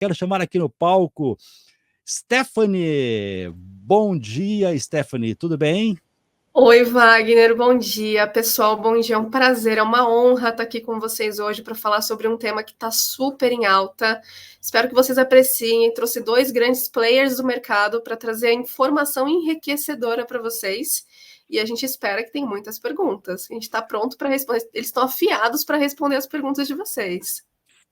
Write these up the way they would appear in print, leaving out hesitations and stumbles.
Quero chamar aqui no palco Stephanie. Bom dia, Stephanie, tudo bem? Oi, Wagner, bom dia. Pessoal, bom dia. É um prazer, é uma honra estar aqui com vocês hoje para falar sobre um tema que está super em alta. Espero que vocês apreciem. Trouxe dois grandes players do mercado para trazer informação enriquecedora para vocês. E a gente espera que tenha muitas perguntas. A gente está pronto para responder. Eles estão afiados para responder as perguntas de vocês.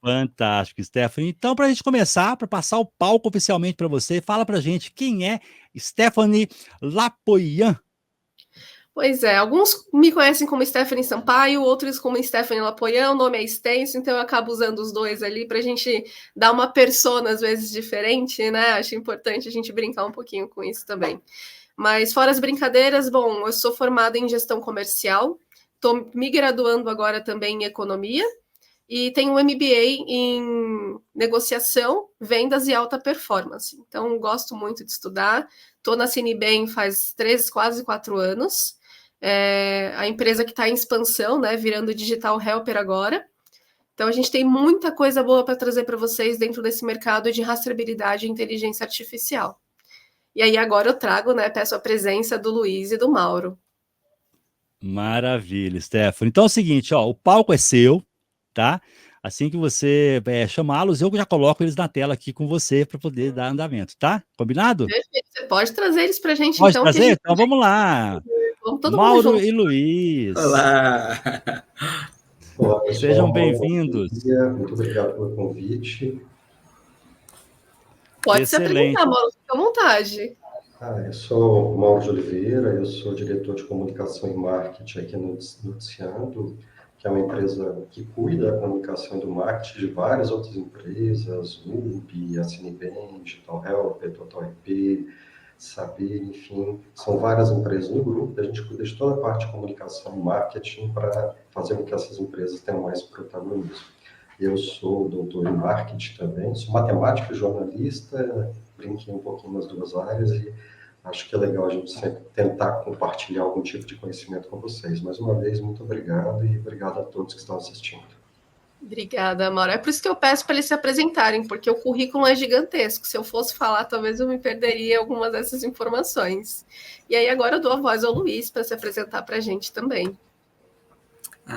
Fantástico, Stephanie. Então, para a gente começar, para passar o palco oficialmente para você, fala para a gente quem é Stephanie Lapoian. Pois é, alguns me conhecem como Stephanie Sampaio, outros como Stephanie Lapoian, o nome é extenso, então eu acabo usando os dois ali para a gente dar uma persona, às vezes, diferente, né? Acho importante a gente brincar um pouquinho com isso também. Mas fora as brincadeiras, bom, eu sou formada em gestão comercial, estou me graduando agora também em economia e tenho um MBA em negociação, vendas e alta performance. Então, gosto muito de estudar. Estou na Cinebem faz 3, quase 4 anos. A empresa que está em expansão, né, virando digital helper agora. Então, a gente tem muita coisa boa para trazer para vocês dentro desse mercado de rastreabilidade e inteligência artificial. E aí, agora eu trago, né, peço a presença do Luiz e do Mauro. Maravilha, Stephanie. Então é o seguinte, ó, o palco é seu, tá? Assim que você chamá-los, eu já coloco eles na tela aqui com você para poder dar andamento, tá? Combinado? Perfeito. Você pode trazer eles para a gente, Pode então, que a trazer? gente Então vamos lá. vamos todo mundo Mauro junto. e Luiz, Olá! Olá, sejam pessoal. Bom bem-vindos. dia. Muito obrigado pelo convite. Pode se Excelente. apresentar, Mauro, fica à vontade. Eu sou Mauro de Oliveira, eu sou diretor de comunicação e marketing aqui no Noticiando, que é uma empresa que cuida da comunicação e do marketing de várias outras empresas, UB, a Cinebem, Digital Helper, Total IP, Saber, enfim, são várias empresas no grupo, a gente cuida de toda a parte de comunicação e marketing para fazer com que essas empresas tenham mais protagonismo. Eu sou doutor em marketing também, sou matemático e jornalista, brinquei um pouquinho nas duas áreas e acho que é legal a gente sempre tentar compartilhar algum tipo de conhecimento com vocês. Mais uma vez, muito obrigado e obrigado a todos que estão assistindo. Obrigada, Mauro. É por isso que eu peço para eles se apresentarem, porque o currículo é gigantesco. Se eu fosse falar, talvez eu me perderia algumas dessas informações. E aí agora eu dou a voz ao Luiz para se apresentar para a gente também.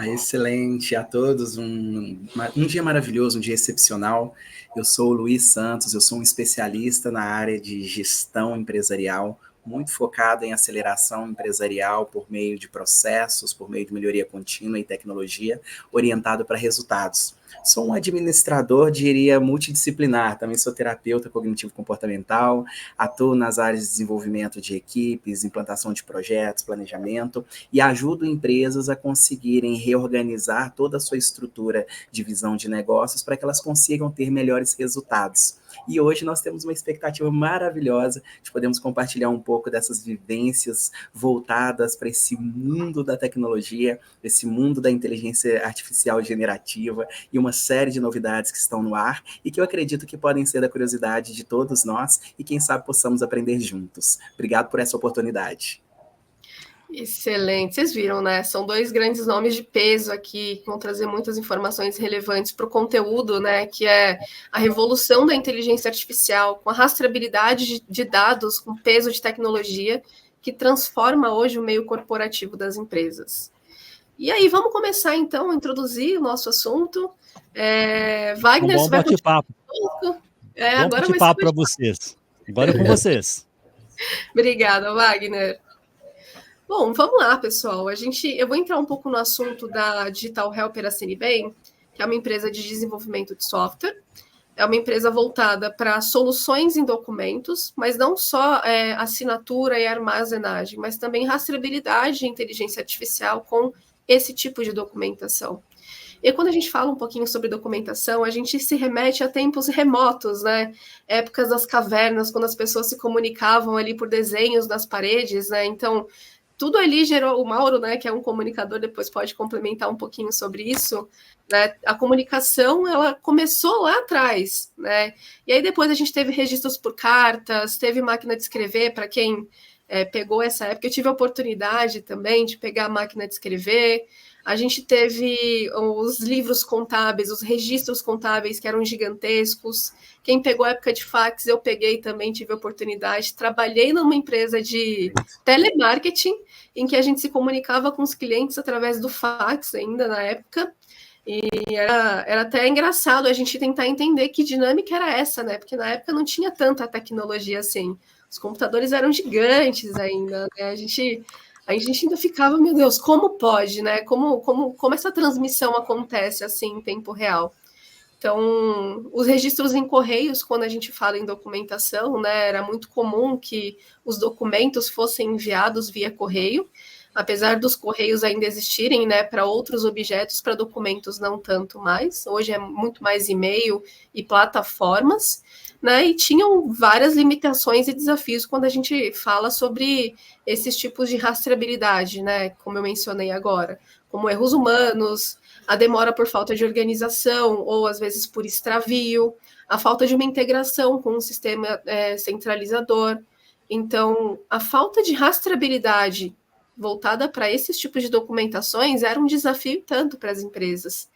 Excelente a todos, um dia maravilhoso, um dia excepcional. Eu sou o Luiz Santos, eu sou um especialista na área de gestão empresarial, muito focado em aceleração empresarial por meio de processos, por meio de melhoria contínua e tecnologia, orientado para resultados. Sou um administrador, diria, multidisciplinar, também sou terapeuta cognitivo-comportamental, atuo nas áreas de desenvolvimento de equipes, implantação de projetos, planejamento, e ajudo empresas a conseguirem reorganizar toda a sua estrutura de visão de negócios para que elas consigam ter melhores resultados. E hoje nós temos uma expectativa maravilhosa de podermos compartilhar um pouco dessas vivências voltadas para esse mundo da tecnologia, esse mundo da inteligência artificial generativa e uma série de novidades que estão no ar e que eu acredito que podem ser da curiosidade de todos nós e quem sabe possamos aprender juntos. Obrigado por essa oportunidade. Excelente, vocês viram, né? São dois grandes nomes de peso aqui, que vão trazer muitas informações relevantes para o conteúdo, né? Que é a revolução da inteligência artificial, com a rastreabilidade de dados, com peso de tecnologia, que transforma hoje o meio corporativo das empresas. E aí, vamos começar então a introduzir o nosso assunto. Wagner, Bom você vai bate-papo. Bom agora bate-papo para vocês. Agora é com vocês. Obrigada, Wagner. Bom, vamos lá, pessoal. Eu vou entrar um pouco no assunto da Digital Helper a Cinebem, que é uma empresa de desenvolvimento de software. É uma empresa voltada para soluções em documentos, mas não só assinatura e armazenagem, mas também rastreabilidade e inteligência artificial com esse tipo de documentação. E quando a gente fala um pouquinho sobre documentação, a gente se remete a tempos remotos, né? Épocas das cavernas, quando as pessoas se comunicavam ali por desenhos nas paredes, né? Então, tudo ali gerou, o Mauro, né, que é um comunicador, depois pode complementar um pouquinho sobre isso, né? A comunicação, ela começou lá atrás, né? E aí depois a gente teve registros por cartas, teve máquina de escrever, para quem pegou essa época. Eu tive a oportunidade também de pegar a máquina de escrever. A gente teve os livros contábeis, os registros contábeis que eram gigantescos. Quem pegou a época de fax, eu peguei também, tive a oportunidade. Trabalhei numa empresa de telemarketing, em que a gente se comunicava com os clientes através do fax ainda na época. E era até engraçado a gente tentar entender que dinâmica era essa, né? Porque na época não tinha tanta tecnologia assim. Os computadores eram gigantes ainda, né? A gente ainda ficava, meu Deus, como pode, né? Como essa transmissão acontece assim em tempo real? Então, os registros em correios, quando a gente fala em documentação, né, era muito comum que os documentos fossem enviados via correio, apesar dos correios ainda existirem, né, para outros objetos, para documentos não tanto mais. Hoje é muito mais e-mail e plataformas, né, e tinham várias limitações e desafios quando a gente fala sobre esses tipos de rastreabilidade, né, como eu mencionei agora, como erros humanos, a demora por falta de organização ou às vezes por extravio, a falta de uma integração com um sistema centralizador. Então, a falta de rastreabilidade voltada para esses tipos de documentações era um desafio tanto para as empresas.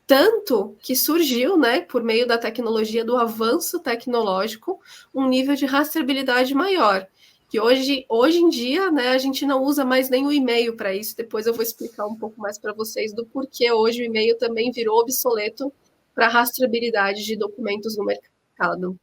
Tanto que surgiu, né, por meio da tecnologia, do avanço tecnológico, um nível de rastreabilidade maior. Que hoje em dia, né, a gente não usa mais nem o e-mail para isso. Depois eu vou explicar um pouco mais para vocês do porquê hoje o e-mail também virou obsoleto para rastreabilidade de documentos no mercado.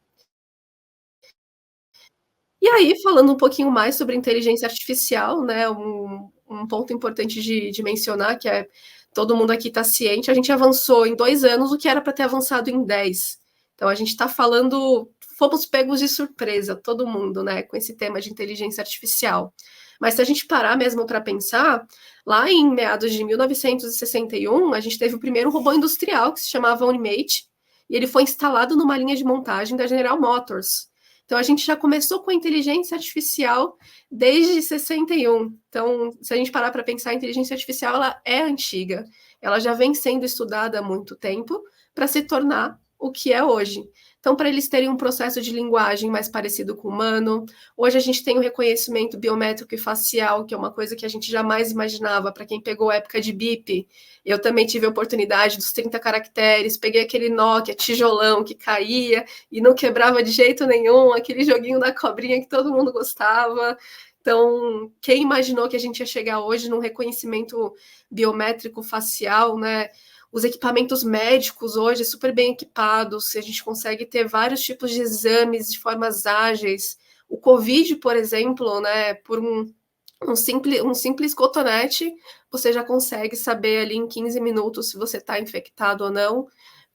E aí, falando um pouquinho mais sobre inteligência artificial, né, um ponto importante de mencionar, que é todo mundo aqui está ciente, a gente avançou em 2 anos o que era para ter avançado em 10. Então, a gente está falando, fomos pegos de surpresa, todo mundo, né, com esse tema de inteligência artificial. Mas se a gente parar mesmo para pensar, lá em meados de 1961, a gente teve o primeiro robô industrial, que se chamava Unimate, e ele foi instalado numa linha de montagem da General Motors. Então, a gente já começou com a inteligência artificial desde 61. Então, se a gente parar para pensar, a inteligência artificial ela é antiga. Ela já vem sendo estudada há muito tempo para se tornar o que é hoje. Então, para eles terem um processo de linguagem mais parecido com o humano, hoje a gente tem o reconhecimento biométrico e facial, que é uma coisa que a gente jamais imaginava. Para quem pegou a época de BIP, eu também tive a oportunidade dos 30 caracteres, peguei aquele Nokia tijolão que caía e não quebrava de jeito nenhum, aquele joguinho da cobrinha que todo mundo gostava. Então, quem imaginou que a gente ia chegar hoje num reconhecimento biométrico facial, né? Os equipamentos médicos hoje super bem equipados, a gente consegue ter vários tipos de exames de formas ágeis. O Covid, por exemplo, né, por um simples cotonete, você já consegue saber ali em 15 minutos se você está infectado ou não.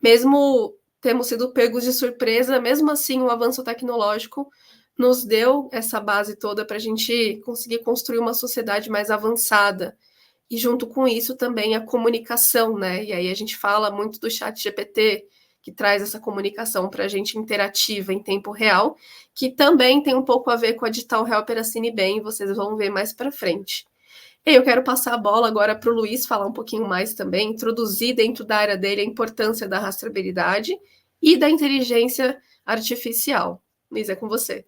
Mesmo temos sido pegos de surpresa, mesmo assim o avanço tecnológico nos deu essa base toda para a gente conseguir construir uma sociedade mais avançada. E junto com isso também a comunicação, né? E aí a gente fala muito do chat GPT, que traz essa comunicação para a gente interativa em tempo real, que também tem um pouco a ver com a Digital Helper Assine Bem, vocês vão ver mais para frente. E eu quero passar a bola agora para o Luiz falar um pouquinho mais também, introduzir dentro da área dele a importância da rastreabilidade e da inteligência artificial. Luiz, é com você.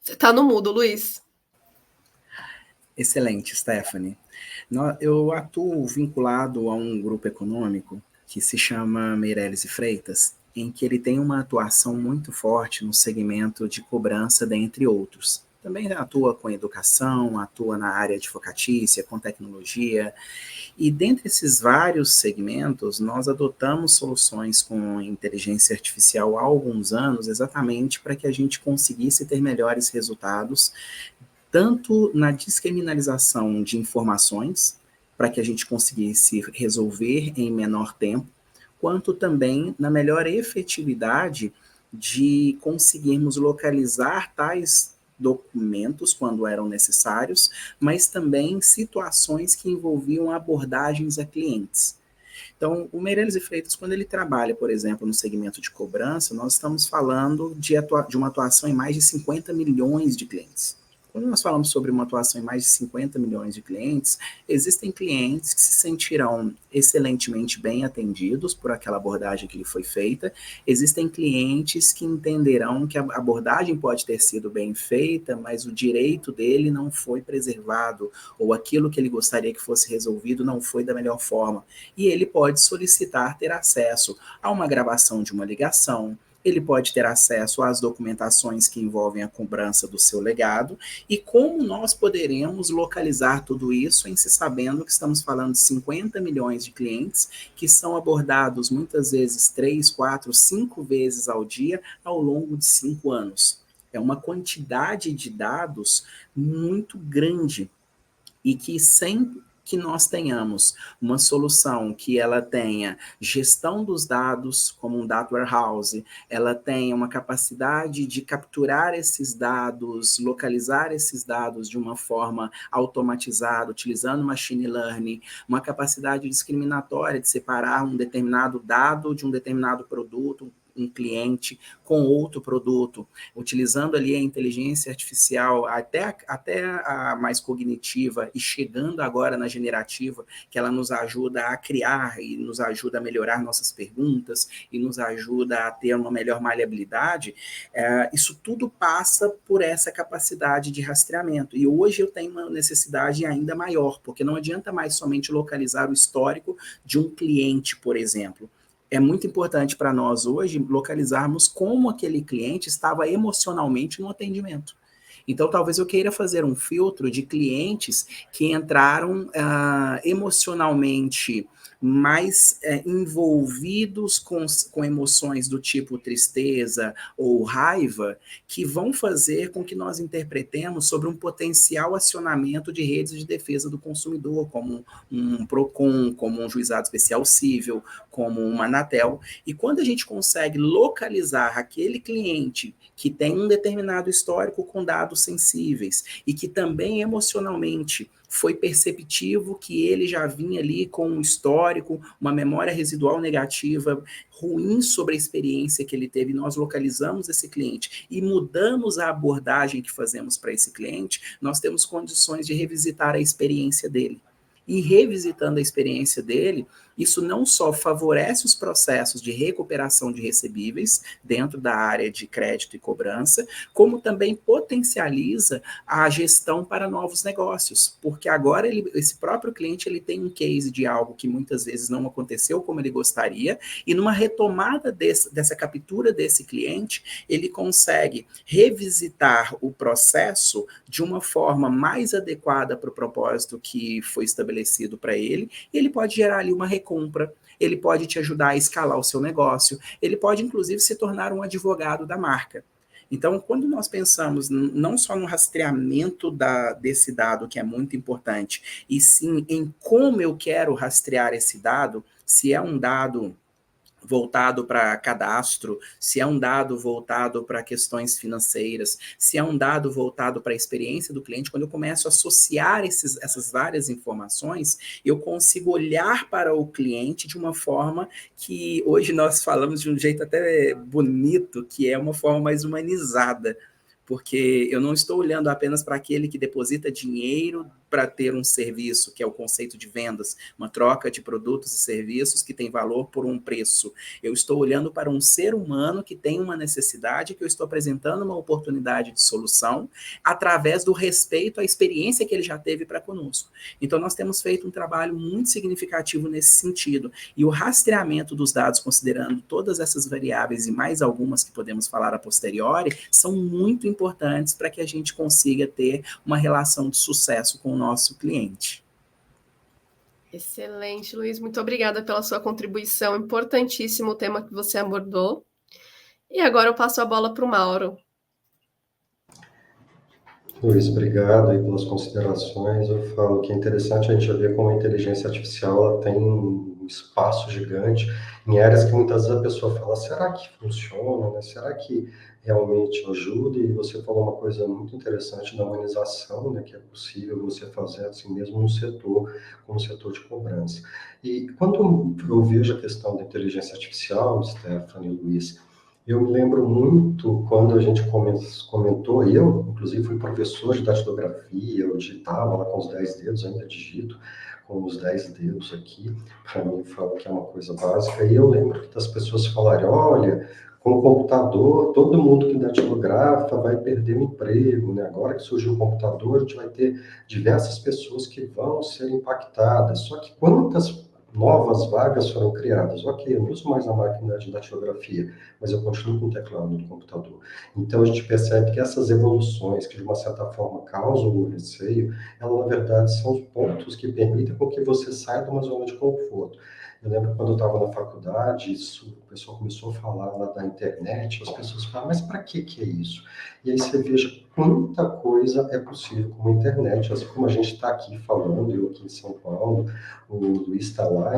Você está no mudo, Luiz. Excelente, Stephanie. Eu atuo vinculado a um grupo econômico que se chama Meirelles e Freitas, em que ele tem uma atuação muito forte no segmento de cobrança, dentre outros. Também atua com educação, atua na área advocatícia, com tecnologia, e dentre esses vários segmentos, nós adotamos soluções com inteligência artificial há alguns anos, exatamente para que a gente conseguisse ter melhores resultados, tanto na descriminalização de informações, para que a gente conseguisse resolver em menor tempo, quanto também na melhor efetividade de conseguirmos localizar tais documentos quando eram necessários, mas também situações que envolviam abordagens a clientes. Então, o Meirelles e Freitas, quando ele trabalha, por exemplo, no segmento de cobrança, nós estamos falando de uma atuação em mais de 50 milhões de clientes. Quando nós falamos sobre uma atuação em mais de 50 milhões de clientes, existem clientes que se sentirão excelentemente bem atendidos por aquela abordagem que lhe foi feita, existem clientes que entenderão que a abordagem pode ter sido bem feita, mas o direito dele não foi preservado, ou aquilo que ele gostaria que fosse resolvido não foi da melhor forma, e ele pode solicitar ter acesso a uma gravação de uma ligação, ele pode ter acesso às documentações que envolvem a cobrança do seu legado, e como nós poderemos localizar tudo isso em se sabendo que estamos falando de 50 milhões de clientes que são abordados muitas vezes 3, 4, 5 vezes ao dia ao longo de 5 anos. É uma quantidade de dados muito grande e que sem que nós tenhamos uma solução que ela tenha gestão dos dados como um data warehouse, ela tenha uma capacidade de capturar esses dados, localizar esses dados de uma forma automatizada, utilizando machine learning, uma capacidade discriminatória de separar um determinado dado de um determinado produto, um cliente com outro produto, utilizando ali a inteligência artificial até a mais cognitiva e chegando agora na generativa, que ela nos ajuda a criar e nos ajuda a melhorar nossas perguntas e nos ajuda a ter uma melhor maleabilidade, isso tudo passa por essa capacidade de rastreamento. E hoje eu tenho uma necessidade ainda maior, porque não adianta mais somente localizar o histórico de um cliente, por exemplo. É muito importante para nós hoje localizarmos como aquele cliente estava emocionalmente no atendimento. Então, talvez eu queira fazer um filtro de clientes que entraram emocionalmente mais envolvidos com emoções do tipo tristeza ou raiva, que vão fazer com que nós interpretemos sobre um potencial acionamento de redes de defesa do consumidor, como um PROCON, como um juizado especial civil, como uma Anatel. E quando a gente consegue localizar aquele cliente que tem um determinado histórico com dados sensíveis e que também emocionalmente foi perceptivo que ele já vinha ali com um histórico, uma memória residual negativa ruim sobre a experiência que ele teve, nós localizamos esse cliente e mudamos a abordagem que fazemos para esse cliente, nós temos condições de revisitar a experiência dele. E revisitando a experiência dele, isso não só favorece os processos de recuperação de recebíveis dentro da área de crédito e cobrança, como também potencializa a gestão para novos negócios, porque agora esse próprio cliente ele tem um case de algo que muitas vezes não aconteceu como ele gostaria, e numa retomada dessa captura desse cliente, ele consegue revisitar o processo de uma forma mais adequada para o propósito que foi estabelecido para ele, e ele pode gerar ali uma recompra, ele pode te ajudar a escalar o seu negócio, ele pode inclusive se tornar um advogado da marca. Então, quando nós pensamos não só no rastreamento desse dado, que é muito importante, e sim em como eu quero rastrear esse dado, se é um dado voltado para cadastro, se é um dado voltado para questões financeiras, se é um dado voltado para a experiência do cliente, quando eu começo a associar essas várias informações, eu consigo olhar para o cliente de uma forma que hoje nós falamos de um jeito até bonito, que é uma forma mais humanizada, porque eu não estou olhando apenas para aquele que deposita dinheiro para ter um serviço, que é o conceito de vendas, uma troca de produtos e serviços que tem valor por um preço. Eu estou olhando para um ser humano que tem uma necessidade, que eu estou apresentando uma oportunidade de solução através do respeito à experiência que ele já teve para conosco. Então, nós temos feito um trabalho muito significativo nesse sentido, e o rastreamento dos dados, considerando todas essas variáveis e mais algumas que podemos falar a posteriori, são muito importantes para que a gente consiga ter uma relação de sucesso com o nosso cliente. Excelente, Luiz. Muito obrigada pela sua contribuição. Importantíssimo o tema que você abordou. E agora eu passo a bola para o Mauro. Luiz, obrigado aí pelas considerações. Eu falo que é interessante a gente ver como a inteligência artificial ela tem um espaço gigante em áreas que muitas vezes a pessoa fala, será que funciona, né? Será que realmente ajuda? E você falou uma coisa muito interessante da humanização, né? Que é possível você fazer assim mesmo no setor, como o setor de cobrança. E quando eu vejo a questão da inteligência artificial, Stephanie e Luiz, Eu me lembro muito quando a gente comentou, eu, inclusive, fui professor de datilografia, eu digitava lá com os 10 dedos, ainda digito com os 10 dedos aqui, para mim, eu falo que é uma coisa básica, e eu lembro que das pessoas falarem, olha, com o computador, todo mundo que datilografa vai perder o emprego, né? Agora que surgiu o computador, a gente vai ter diversas pessoas que vão ser impactadas, só que quantas novas vagas foram criadas? Ok, eu não uso mais a máquina de datilografia, mas eu continuo com o teclado no computador. Então, a gente percebe que essas evoluções, que de uma certa forma causam o receio, elas, na verdade, são os pontos que permitem com que você saia de uma zona de conforto. Eu lembro quando eu estava na faculdade, o pessoal começou a falar lá da internet, as pessoas falam, mas para que é isso? E aí você veja quanta coisa é possível com a internet, assim como a gente está aqui falando, eu aqui em São Paulo, o Luiz está lá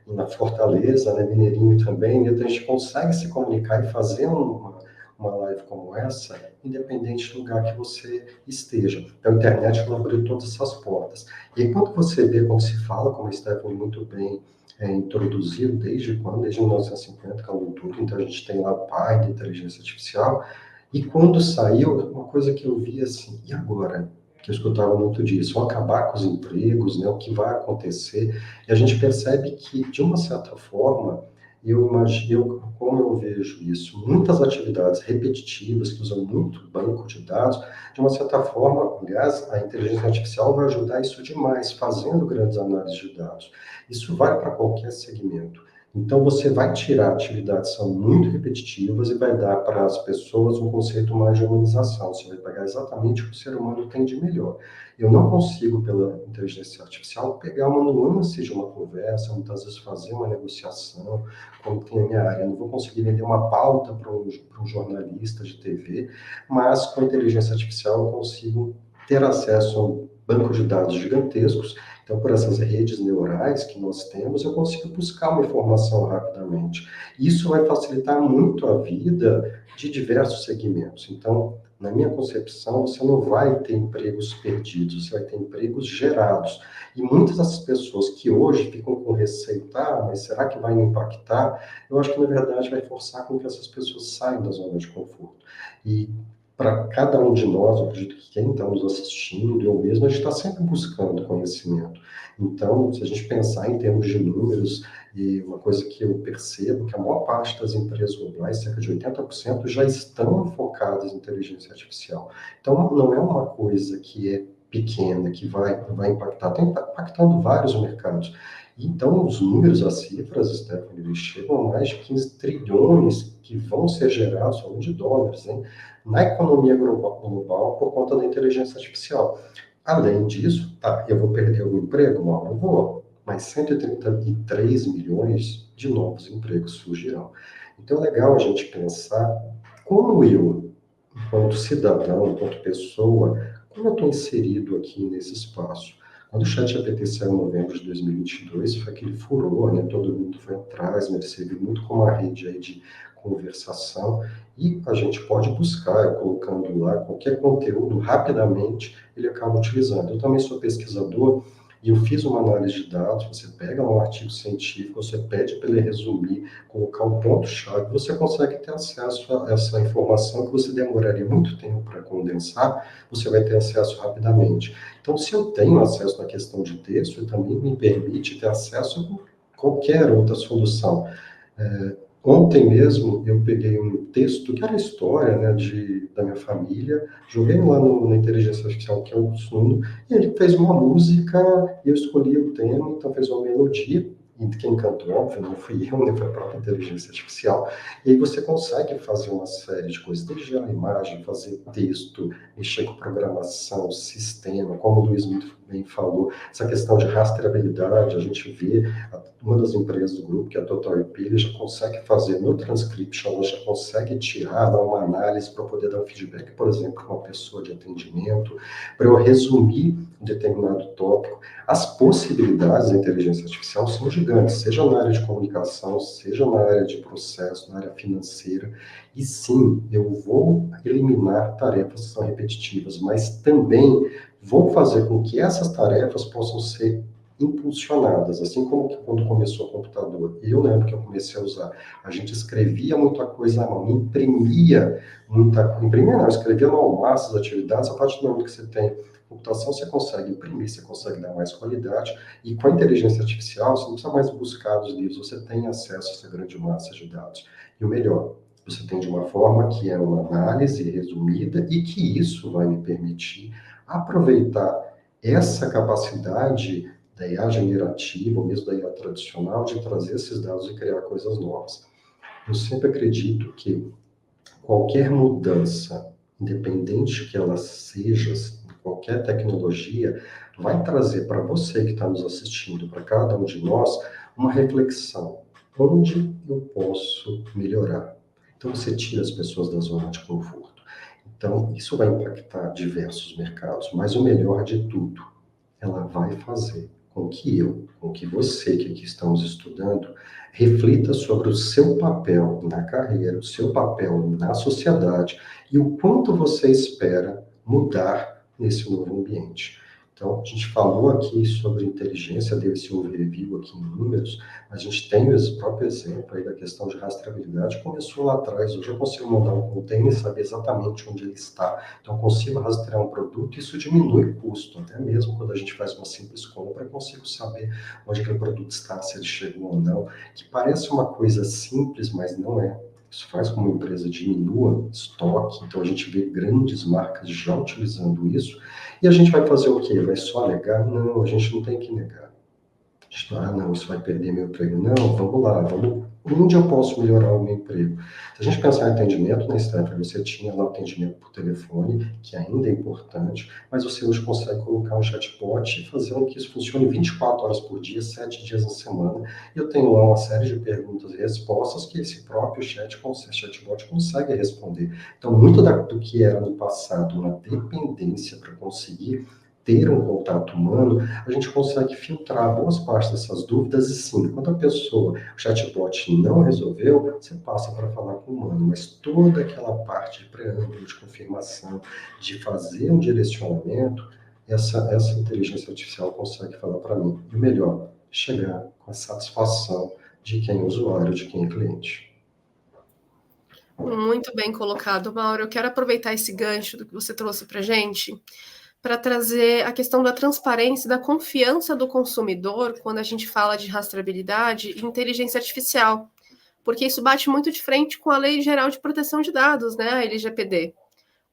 na Fortaleza, né, Mineirinho também, então a gente consegue se comunicar e fazer uma live como essa, independente do lugar que você esteja. Então, a internet ela abriu todas essas portas. E aí, quando você vê, quando se fala, como a Stephanie muito bem introduziu, desde quando? Desde 1950, que é o tudo, então a gente tem lá o pai da inteligência artificial, e quando saiu, uma coisa que eu vi assim, e agora? Que eu escutava muito disso, vão acabar com os empregos, né? O que vai acontecer? E a gente percebe que, de uma certa forma, eu imagino, como eu vejo isso, muitas atividades repetitivas que usam muito banco de dados, de uma certa forma, aliás, a inteligência artificial vai ajudar isso demais, fazendo grandes análises de dados. Isso vale para qualquer segmento. Então, você vai tirar atividades que são muito repetitivas e vai dar para as pessoas um conceito mais de humanização. Você vai pegar exatamente o que o ser humano tem de melhor. Eu não consigo, pela inteligência artificial, pegar uma nuance de uma conversa, muitas vezes fazer uma negociação, como tem a minha área. Eu não vou conseguir vender uma pauta para um jornalista de TV, mas com a inteligência artificial eu consigo ter acesso a um banco de dados gigantescos. Então, por essas redes neurais que nós temos, eu consigo buscar uma informação rapidamente. Isso vai facilitar muito a vida de diversos segmentos. Então, na minha concepção, você não vai ter empregos perdidos, você vai ter empregos gerados. E muitas dessas pessoas que hoje ficam com receio, tá, mas será que vai me impactar? Eu acho que, na verdade, vai forçar com que essas pessoas saiam da zona de conforto. E para cada um de nós, eu acredito que quem está nos assistindo, eu mesmo, a gente está sempre buscando conhecimento. Então, se a gente pensar em termos de números, e uma coisa que eu percebo, que a maior parte das empresas globais, cerca de 80%, já estão focadas em inteligência artificial. Então, não é uma coisa que é pequena, que vai impactar, está impactando vários mercados. Então, os números, as cifras, Stephanie, eles chegam a mais de 15 trilhões que vão ser gerados, falando de dólares, hein, na economia global por conta da inteligência artificial. Além disso, tá, eu vou perder o emprego? Não, eu vou, mas 133 milhões de novos empregos surgirão. Então, é legal a gente pensar como eu, enquanto cidadão, enquanto pessoa, como eu estou inserido aqui nesse espaço. Quando o ChatGPT saiu em novembro de 2022, foi aquele furor, né? Todo mundo foi atrás, me serviu muito como uma rede aí de conversação, e a gente pode buscar, colocando lá qualquer conteúdo, rapidamente ele acaba utilizando. Eu também sou pesquisador, e eu fiz uma análise de dados, você pega um artigo científico, você pede para ele resumir, colocar um ponto-chave, você consegue ter acesso a essa informação que você demoraria muito tempo para condensar, você vai ter acesso rapidamente. Então, se eu tenho acesso na questão de texto, também me permite ter acesso a qualquer outra solução. Ontem mesmo eu peguei um texto que era a história, né, da minha família, joguei lá na inteligência artificial, que é o Suno, e ele fez uma música, e eu escolhi o tema, então fez uma melodia, e quem cantou, óbvio, não fui eu, nem foi a própria inteligência artificial, e aí você consegue fazer uma série de coisas, desde gerar imagem, fazer texto, mexer com programação, sistema, como o Luiz muito bem falou, essa questão de rastreabilidade, a gente vê uma das empresas do grupo, que é a Total IP, ele já consegue fazer no transcription, ela já consegue tirar, dar uma análise para poder dar um feedback, por exemplo, para uma pessoa de atendimento, para eu resumir um determinado tópico. As possibilidades da inteligência artificial são gigantes, seja na área de comunicação, seja na área de processo, na área financeira, e sim, eu vou eliminar tarefas que são repetitivas, mas também vou fazer com que essas tarefas possam ser impulsionadas, assim como que quando começou o computador, eu lembro que eu comecei a usar, a gente escrevia muita coisa à mão, imprimia não, escrevia no massas atividades, a partir do momento que você tem computação, você consegue imprimir, você consegue dar mais qualidade, e com a inteligência artificial, você não precisa mais buscar os livros, você tem acesso a essa grande massa de dados. E o melhor, você tem de uma forma que é uma análise resumida e que isso vai me permitir aproveitar essa capacidade da IA generativa, ou mesmo da IA tradicional, de trazer esses dados e criar coisas novas. Eu sempre acredito que qualquer mudança, independente que ela seja, qualquer tecnologia, vai trazer para você que está nos assistindo, para cada um de nós, uma reflexão. Onde eu posso melhorar? Então, você tira as pessoas da zona de conforto. Então, isso vai impactar diversos mercados, mas o melhor de tudo, ela vai fazer com que você que aqui estamos estudando, reflita sobre o seu papel na carreira, o seu papel na sociedade e o quanto você espera mudar nesse novo ambiente. Então, a gente falou aqui sobre inteligência, deu esse overview aqui em números, a gente tem esse próprio exemplo aí da questão de rastreabilidade, começou lá atrás, hoje eu consigo mandar um container e saber exatamente onde ele está, então eu consigo rastrear um produto, isso diminui o custo, até mesmo quando a gente faz uma simples compra, eu consigo saber onde aquele produto está, se ele chegou ou não, que parece uma coisa simples, mas não é. Isso faz com que uma empresa diminua estoque, então a gente vê grandes marcas já utilizando isso, e a gente vai fazer o quê? Vai só alegar? Não, a gente não tem que negar. A gente não, não, isso vai perder meu emprego. Não, vamos lá, onde eu posso melhorar o meu emprego? Se a gente pensar em atendimento na Stanford, você tinha lá o atendimento por telefone, que ainda é importante, mas você hoje consegue colocar um chatbot e fazer com que isso funcione 24 horas por dia, 7 dias na semana. E eu tenho lá uma série de perguntas e respostas que esse próprio chatbot consegue responder. Então, muito do que era no passado uma dependência para conseguir ter um contato humano, a gente consegue filtrar boas partes dessas dúvidas e sim, quando a pessoa, o chatbot não resolveu, você passa para falar com o humano, mas toda aquela parte de preâmbulo, de confirmação, de fazer um direcionamento, essa inteligência artificial consegue falar para mim. E o melhor, chegar com a satisfação de quem é usuário, de quem é cliente. Muito bem colocado, Mauro. Eu quero aproveitar esse gancho do que você trouxe para a gente, para trazer a questão da transparência e da confiança do consumidor quando a gente fala de rastreabilidade e inteligência artificial, porque isso bate muito de frente com a Lei Geral de Proteção de Dados, né, a LGPD.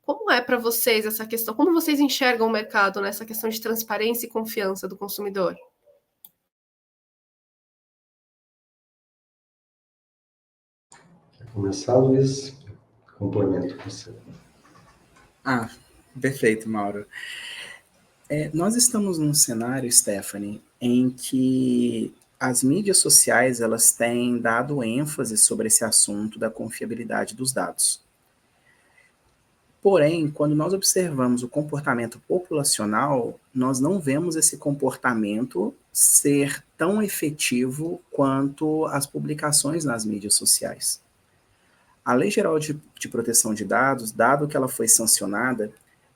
Como é para vocês essa questão? Como vocês enxergam o mercado nessa questão de transparência e confiança do consumidor? Quer começar, Luiz? Complemento você. Perfeito, Mauro. Nós estamos num cenário, Stephanie, em que as mídias sociais elas têm dado ênfase sobre esse assunto da confiabilidade dos dados. Porém, quando nós observamos o comportamento populacional, nós não vemos esse comportamento ser tão efetivo quanto as publicações nas mídias sociais. A Lei Geral de Proteção de Dados, dado que ela foi sancionada,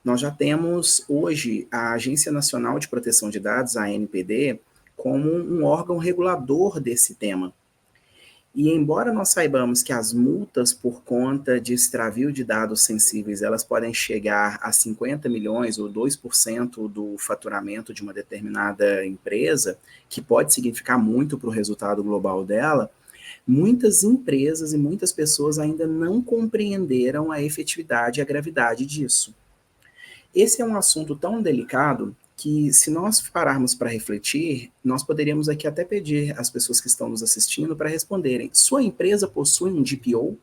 nós já temos hoje a Agência Nacional de Proteção de Dados, a ANPD, como um órgão regulador desse tema. E embora nós saibamos que as multas por conta de extravio de dados sensíveis, elas podem chegar a 50 milhões ou 2% do faturamento de uma determinada empresa, que pode significar muito para o resultado global dela, muitas empresas e muitas pessoas ainda não compreenderam a efetividade e a gravidade disso. Esse é um assunto tão delicado que, se nós pararmos para refletir, nós poderíamos aqui até pedir às pessoas que estão nos assistindo para responderem: sua empresa possui um DPO,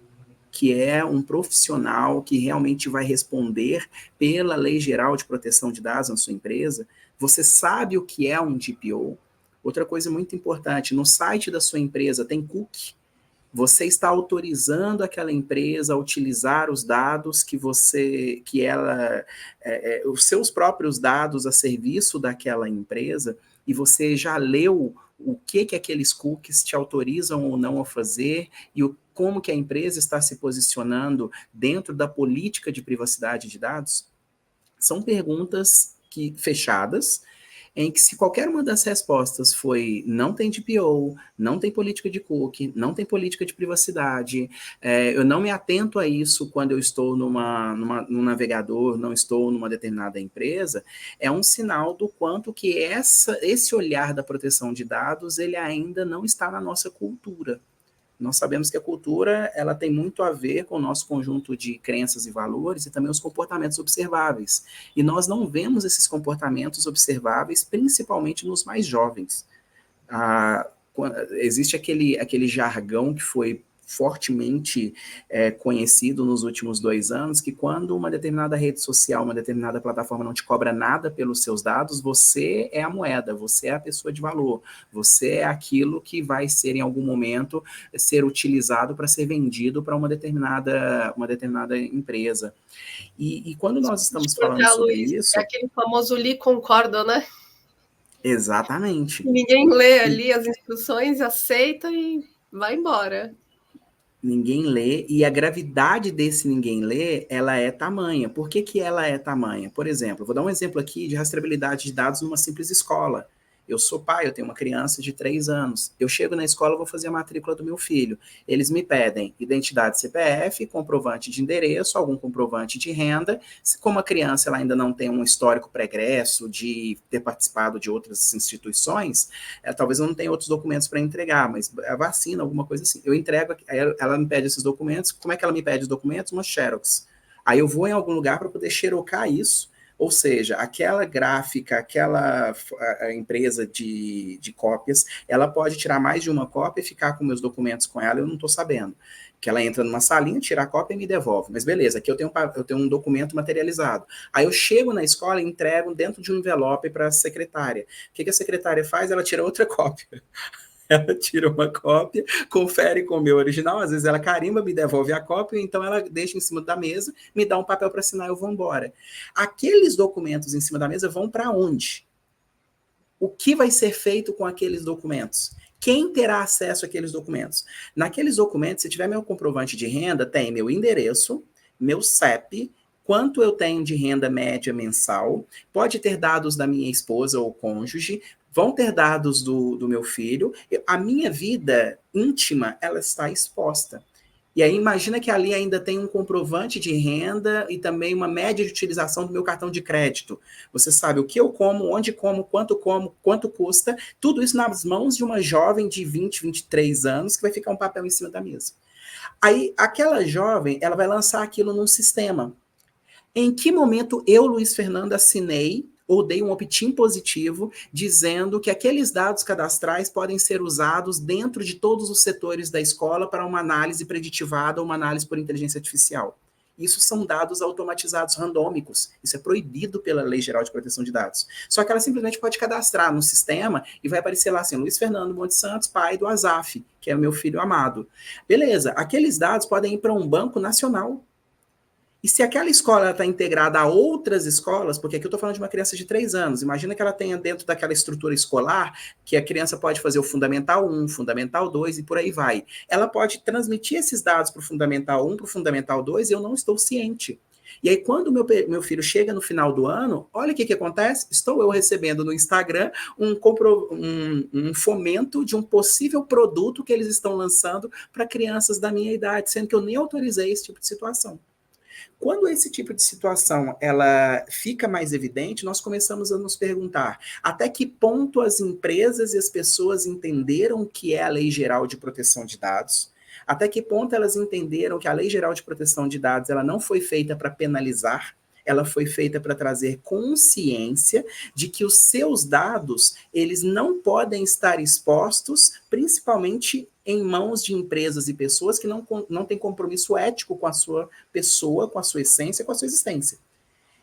que é um profissional que realmente vai responder pela Lei Geral de Proteção de Dados na sua empresa? Você sabe o que é um DPO? Outra coisa muito importante, no site da sua empresa tem cookie? Você está autorizando aquela empresa a utilizar os dados os seus próprios dados a serviço daquela empresa, e você já leu o que aqueles cookies te autorizam ou não a fazer e como que a empresa está se posicionando dentro da política de privacidade de dados? São perguntas fechadas, em que se qualquer uma das respostas foi não tem DPO, não tem política de cookie, não tem política de privacidade, eu não me atento a isso quando eu estou num navegador, não estou numa determinada empresa, é um sinal do quanto que esse olhar da proteção de dados, ele ainda não está na nossa cultura. Nós sabemos que a cultura, ela tem muito a ver com o nosso conjunto de crenças e valores e também os comportamentos observáveis. E nós não vemos esses comportamentos observáveis, principalmente nos mais jovens. Existe aquele jargão que foi fortemente conhecido nos últimos 2 anos, que quando uma determinada rede social, uma determinada plataforma não te cobra nada pelos seus dados, você é a moeda, você é a pessoa de valor, você é aquilo que vai ser, em algum momento, ser utilizado para ser vendido para uma determinada empresa. E quando nós estamos falando sobre isso... É aquele famoso li concorda, né? Exatamente. Ninguém lê ali as instruções, aceita e vai embora. Ninguém lê, e a gravidade desse ninguém lê, ela é tamanha. Por que que ela é tamanha? Por exemplo, vou dar um exemplo aqui de rastreabilidade de dados numa simples escola. Eu sou pai, eu tenho uma criança de 3 anos. Eu chego na escola, vou fazer a matrícula do meu filho. Eles me pedem identidade CPF, comprovante de endereço, algum comprovante de renda. Como a criança ela ainda não tem um histórico pregresso de ter participado de outras instituições, talvez eu não tenha outros documentos para entregar, mas a vacina, alguma coisa assim. Eu entrego, ela me pede esses documentos. Como é que ela me pede os documentos? Uma xerox. Aí eu vou em algum lugar para poder xerocar isso. Ou seja, aquela gráfica, aquela empresa de cópias, ela pode tirar mais de uma cópia e ficar com meus documentos com ela, eu não estou sabendo. Que ela entra numa salinha, tira a cópia e me devolve. Mas beleza, aqui eu tenho um documento materializado. Aí eu chego na escola e entrego dentro de um envelope para a secretária. O que a secretária faz? Ela tira outra cópia. Ela tira uma cópia, confere com o meu original, às vezes ela carimba, me devolve a cópia, então ela deixa em cima da mesa, me dá um papel para assinar e eu vou embora. Aqueles documentos em cima da mesa vão para onde? O que vai ser feito com aqueles documentos? Quem terá acesso àqueles documentos? Naqueles documentos, se tiver meu comprovante de renda, tem meu endereço, meu CEP, quanto eu tenho de renda média mensal, pode ter dados da minha esposa ou cônjuge, vão ter dados do meu filho, a minha vida íntima, ela está exposta. E aí imagina que ali ainda tem um comprovante de renda e também uma média de utilização do meu cartão de crédito. Você sabe o que eu como, onde como, quanto custa, tudo isso nas mãos de uma jovem de 20, 23 anos que vai ficar um papel em cima da mesa. Aí aquela jovem, ela vai lançar aquilo num sistema. Em que momento eu, Luiz Fernando, assinei ou dei um opt-in positivo dizendo que aqueles dados cadastrais podem ser usados dentro de todos os setores da escola para uma análise preditivada ou uma análise por inteligência artificial? Isso são dados automatizados randômicos. Isso é proibido pela Lei Geral de Proteção de Dados. Só que ela simplesmente pode cadastrar no sistema e vai aparecer lá assim, Luiz Fernando Monte Santos, pai do Azaf, que é o meu filho amado. Beleza, aqueles dados podem ir para um banco nacional. E se aquela escola está integrada a outras escolas, porque aqui eu estou falando de uma criança de 3 anos, imagina que ela tenha dentro daquela estrutura escolar, que a criança pode fazer o Fundamental 1, Fundamental 2 e por aí vai. Ela pode transmitir esses dados para o Fundamental 1, para o Fundamental 2 e eu não estou ciente. E aí quando o meu filho chega no final do ano, olha o que acontece, estou eu recebendo no Instagram um fomento de um possível produto que eles estão lançando para crianças da minha idade, sendo que eu nem autorizei esse tipo de situação. Quando esse tipo de situação ela fica mais evidente, nós começamos a nos perguntar até que ponto as empresas e as pessoas entenderam o que é a Lei Geral de Proteção de Dados, até que ponto elas entenderam que a Lei Geral de Proteção de Dados ela não foi feita para penalizar, ela foi feita para trazer consciência de que os seus dados, eles não podem estar expostos, principalmente em mãos de empresas e pessoas que não têm compromisso ético com a sua pessoa, com a sua essência, com a sua existência.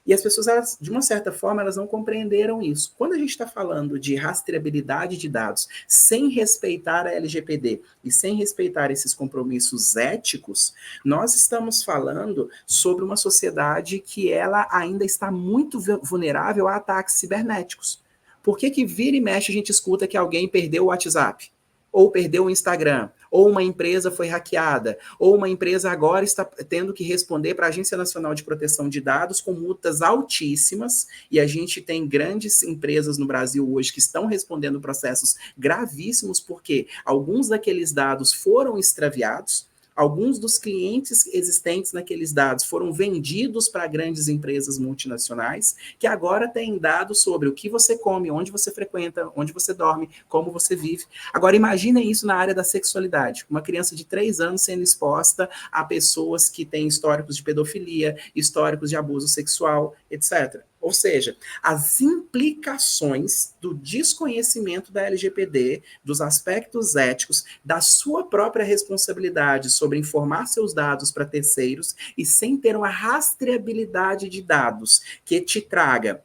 E as pessoas, elas, de uma certa forma, elas não compreenderam isso. Quando a gente está falando de rastreabilidade de dados sem respeitar a LGPD e sem respeitar esses compromissos éticos, nós estamos falando sobre uma sociedade que ela ainda está muito vulnerável a ataques cibernéticos. Por que vira e mexe a gente escuta que alguém perdeu o WhatsApp? Ou perdeu o Instagram, ou uma empresa foi hackeada, ou uma empresa agora está tendo que responder para a Agência Nacional de Proteção de Dados com multas altíssimas, e a gente tem grandes empresas no Brasil hoje que estão respondendo processos gravíssimos porque alguns daqueles dados foram extraviados, alguns dos clientes existentes naqueles dados foram vendidos para grandes empresas multinacionais, que agora têm dados sobre o que você come, onde você frequenta, onde você dorme, como você vive. Agora, imaginem isso na área da sexualidade. Uma criança de 3 anos sendo exposta a pessoas que têm históricos de pedofilia, históricos de abuso sexual, etc. Ou seja, as implicações do desconhecimento da LGPD, dos aspectos éticos, da sua própria responsabilidade sobre informar seus dados para terceiros e sem ter uma rastreabilidade de dados que te traga,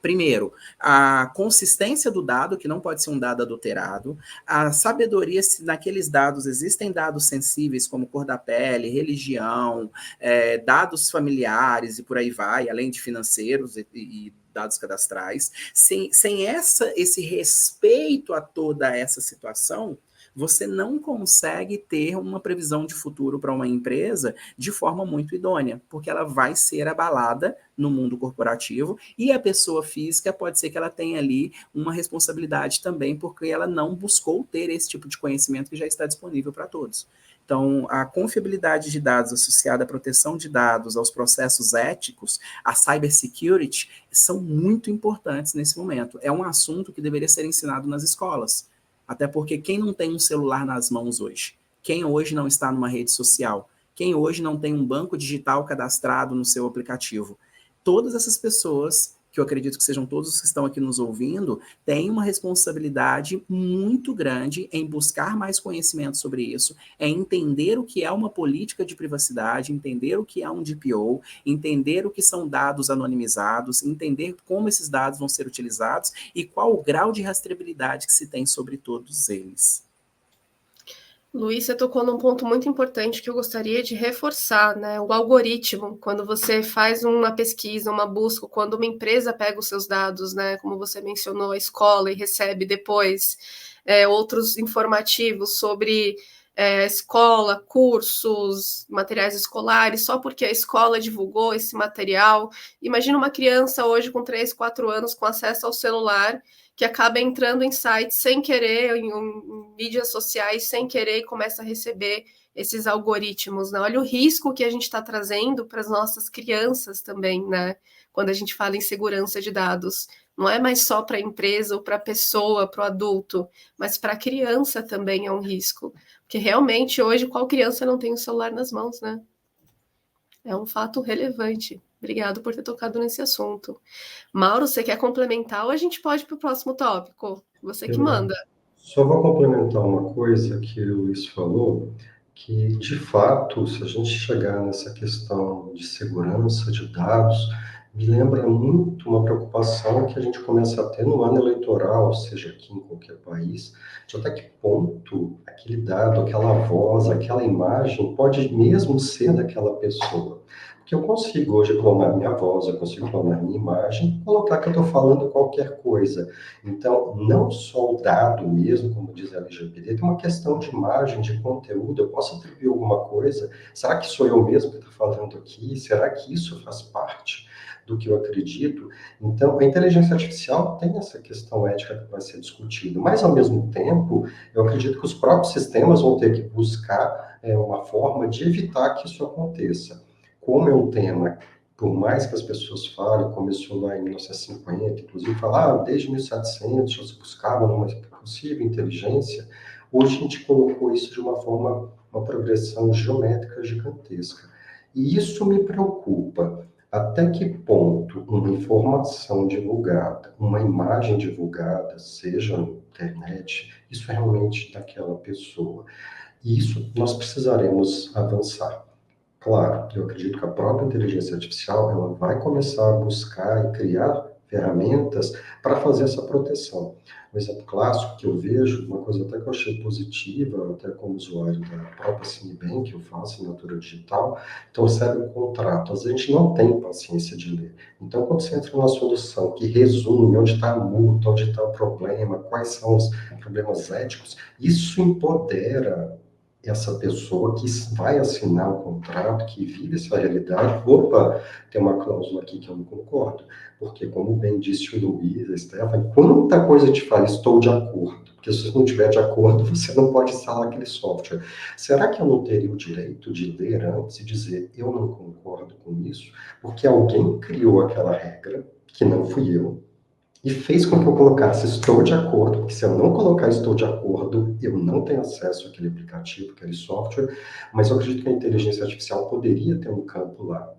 primeiro, a consistência do dado, que não pode ser um dado adulterado, a sabedoria se naqueles dados existem dados sensíveis, como cor da pele, religião, dados familiares e por aí vai, além de financeiros e dados cadastrais. Sem esse respeito a toda essa situação, você não consegue ter uma previsão de futuro para uma empresa de forma muito idônea, porque ela vai ser abalada no mundo corporativo e a pessoa física pode ser que ela tenha ali uma responsabilidade também, porque ela não buscou ter esse tipo de conhecimento que já está disponível para todos. Então, a confiabilidade de dados associada à proteção de dados, aos processos éticos, a cybersecurity, são muito importantes nesse momento. É um assunto que deveria ser ensinado nas escolas. Até porque quem não tem um celular nas mãos hoje? Quem hoje não está numa rede social? Quem hoje não tem um banco digital cadastrado no seu aplicativo? Todas essas pessoas, que eu acredito que sejam todos os que estão aqui nos ouvindo, têm uma responsabilidade muito grande em buscar mais conhecimento sobre isso, em entender o que é uma política de privacidade, entender o que é um DPO, entender o que são dados anonimizados, entender como esses dados vão ser utilizados e qual o grau de rastreabilidade que se tem sobre todos eles. Luiz, você tocou num ponto muito importante que eu gostaria de reforçar, né? O algoritmo, quando você faz uma pesquisa, uma busca, quando uma empresa pega os seus dados, né? Como você mencionou, a escola e recebe depois outros informativos sobre escola, cursos, materiais escolares, só porque a escola divulgou esse material. Imagina uma criança hoje com 3, 4 anos com acesso ao celular, que acaba entrando em sites sem querer, em mídias sociais sem querer, e começa a receber esses algoritmos, né? Olha o risco que a gente está trazendo para as nossas crianças também, né? Quando a gente fala em segurança de dados. Não é mais só para a empresa ou para a pessoa, para o adulto, mas para a criança também é um risco. Porque realmente hoje qual criança não tem o celular nas mãos, né? É um fato relevante. Obrigado por ter tocado nesse assunto. Mauro, você quer complementar ou a gente pode ir para o próximo tópico? Você que manda. Só vou complementar uma coisa que o Luiz falou, que, de fato, se a gente chegar nessa questão de segurança de dados, me lembra muito uma preocupação que a gente começa a ter no ano eleitoral, seja aqui em qualquer país, de até que ponto aquele dado, aquela voz, aquela imagem pode mesmo ser daquela pessoa. Porque eu consigo hoje clonar minha voz, eu consigo clonar minha imagem, colocar que eu estou falando qualquer coisa. Então, não só o dado mesmo, como diz a LGPD, tem uma questão de imagem, de conteúdo, eu posso atribuir alguma coisa, será que sou eu mesmo que estou falando aqui? Será que isso faz parte do que eu acredito? Então, a inteligência artificial tem essa questão ética que vai ser discutida, mas, ao mesmo tempo, eu acredito que os próprios sistemas vão ter que buscar uma forma de evitar que isso aconteça. Como é um tema, por mais que as pessoas falem, começou lá em 1950, inclusive falar, desde 1700 já se buscava uma possível inteligência, hoje a gente colocou isso de uma forma, uma progressão geométrica gigantesca. E isso me preocupa. Até que ponto uma informação divulgada, uma imagem divulgada, seja na internet, isso é realmente daquela pessoa? E isso nós precisaremos avançar. Claro, eu acredito que a própria inteligência artificial ela vai começar a buscar e criar ferramentas para fazer essa proteção. Um exemplo clássico que eu vejo, uma coisa até que eu achei positiva, até como usuário da própria Citibank, que eu faço assinatura digital, então recebe um contrato. Às vezes a gente não tem paciência de ler. Então, quando você entra numa solução que resume onde está a multa, onde está o problema, quais são os problemas éticos, isso empodera essa pessoa que vai assinar o contrato, que vive essa realidade, opa, tem uma cláusula aqui que eu não concordo, porque como bem disse o Luiz, a Stephanie, quanta coisa te fala, estou de acordo, porque se você não estiver de acordo, você não pode instalar aquele software. Será que eu não teria o direito de ler antes e dizer, eu não concordo com isso, porque alguém criou aquela regra, que não fui eu, e fez com que eu colocasse estou de acordo, porque se eu não colocar estou de acordo, eu não tenho acesso àquele aplicativo, àquele software, mas eu acredito que a inteligência artificial poderia ter um campo lá.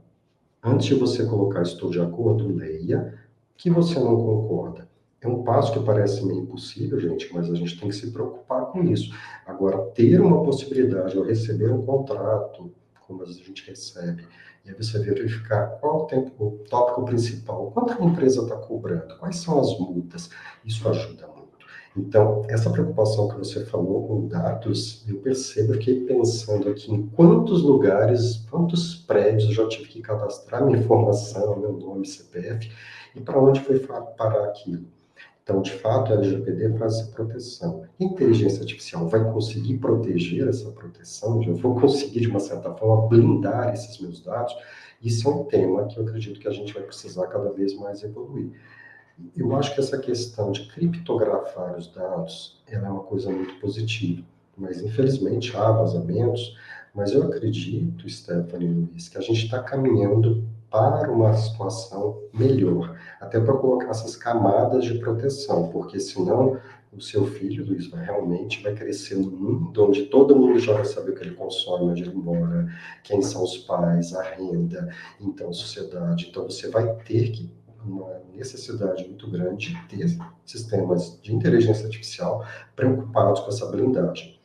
Antes de você colocar estou de acordo, leia que você não concorda. É um passo que parece meio impossível, gente, mas a gente tem que se preocupar com isso. Agora, ter uma possibilidade, ou receber um contrato, como a gente recebe, e aí você verificar qual o tópico principal, quanto a empresa está cobrando, quais são as multas, isso ajuda muito. Então, essa preocupação que você falou com dados, eu percebo que pensando aqui em quantos lugares, quantos prédios eu já tive que cadastrar minha informação, meu nome, CPF, e para onde foi parar aquilo. Então, de fato, a LGPD faz essa proteção. A inteligência artificial vai conseguir proteger essa proteção? Eu vou conseguir, de uma certa forma, blindar esses meus dados? Isso é um tema que eu acredito que a gente vai precisar cada vez mais evoluir. Eu acho que essa questão de criptografar os dados, ela é uma coisa muito positiva, mas infelizmente há vazamentos, mas eu acredito, Stephanie e Luiz, que a gente está caminhando para uma situação melhor, até para colocar essas camadas de proteção, porque senão o seu filho, Luiz, vai crescer num mundo onde todo mundo já vai saber o que ele consome, onde ele mora, quem são os pais, a renda, então a sociedade. Então você vai ter que uma necessidade muito grande de ter sistemas de inteligência artificial preocupados com essa blindagem.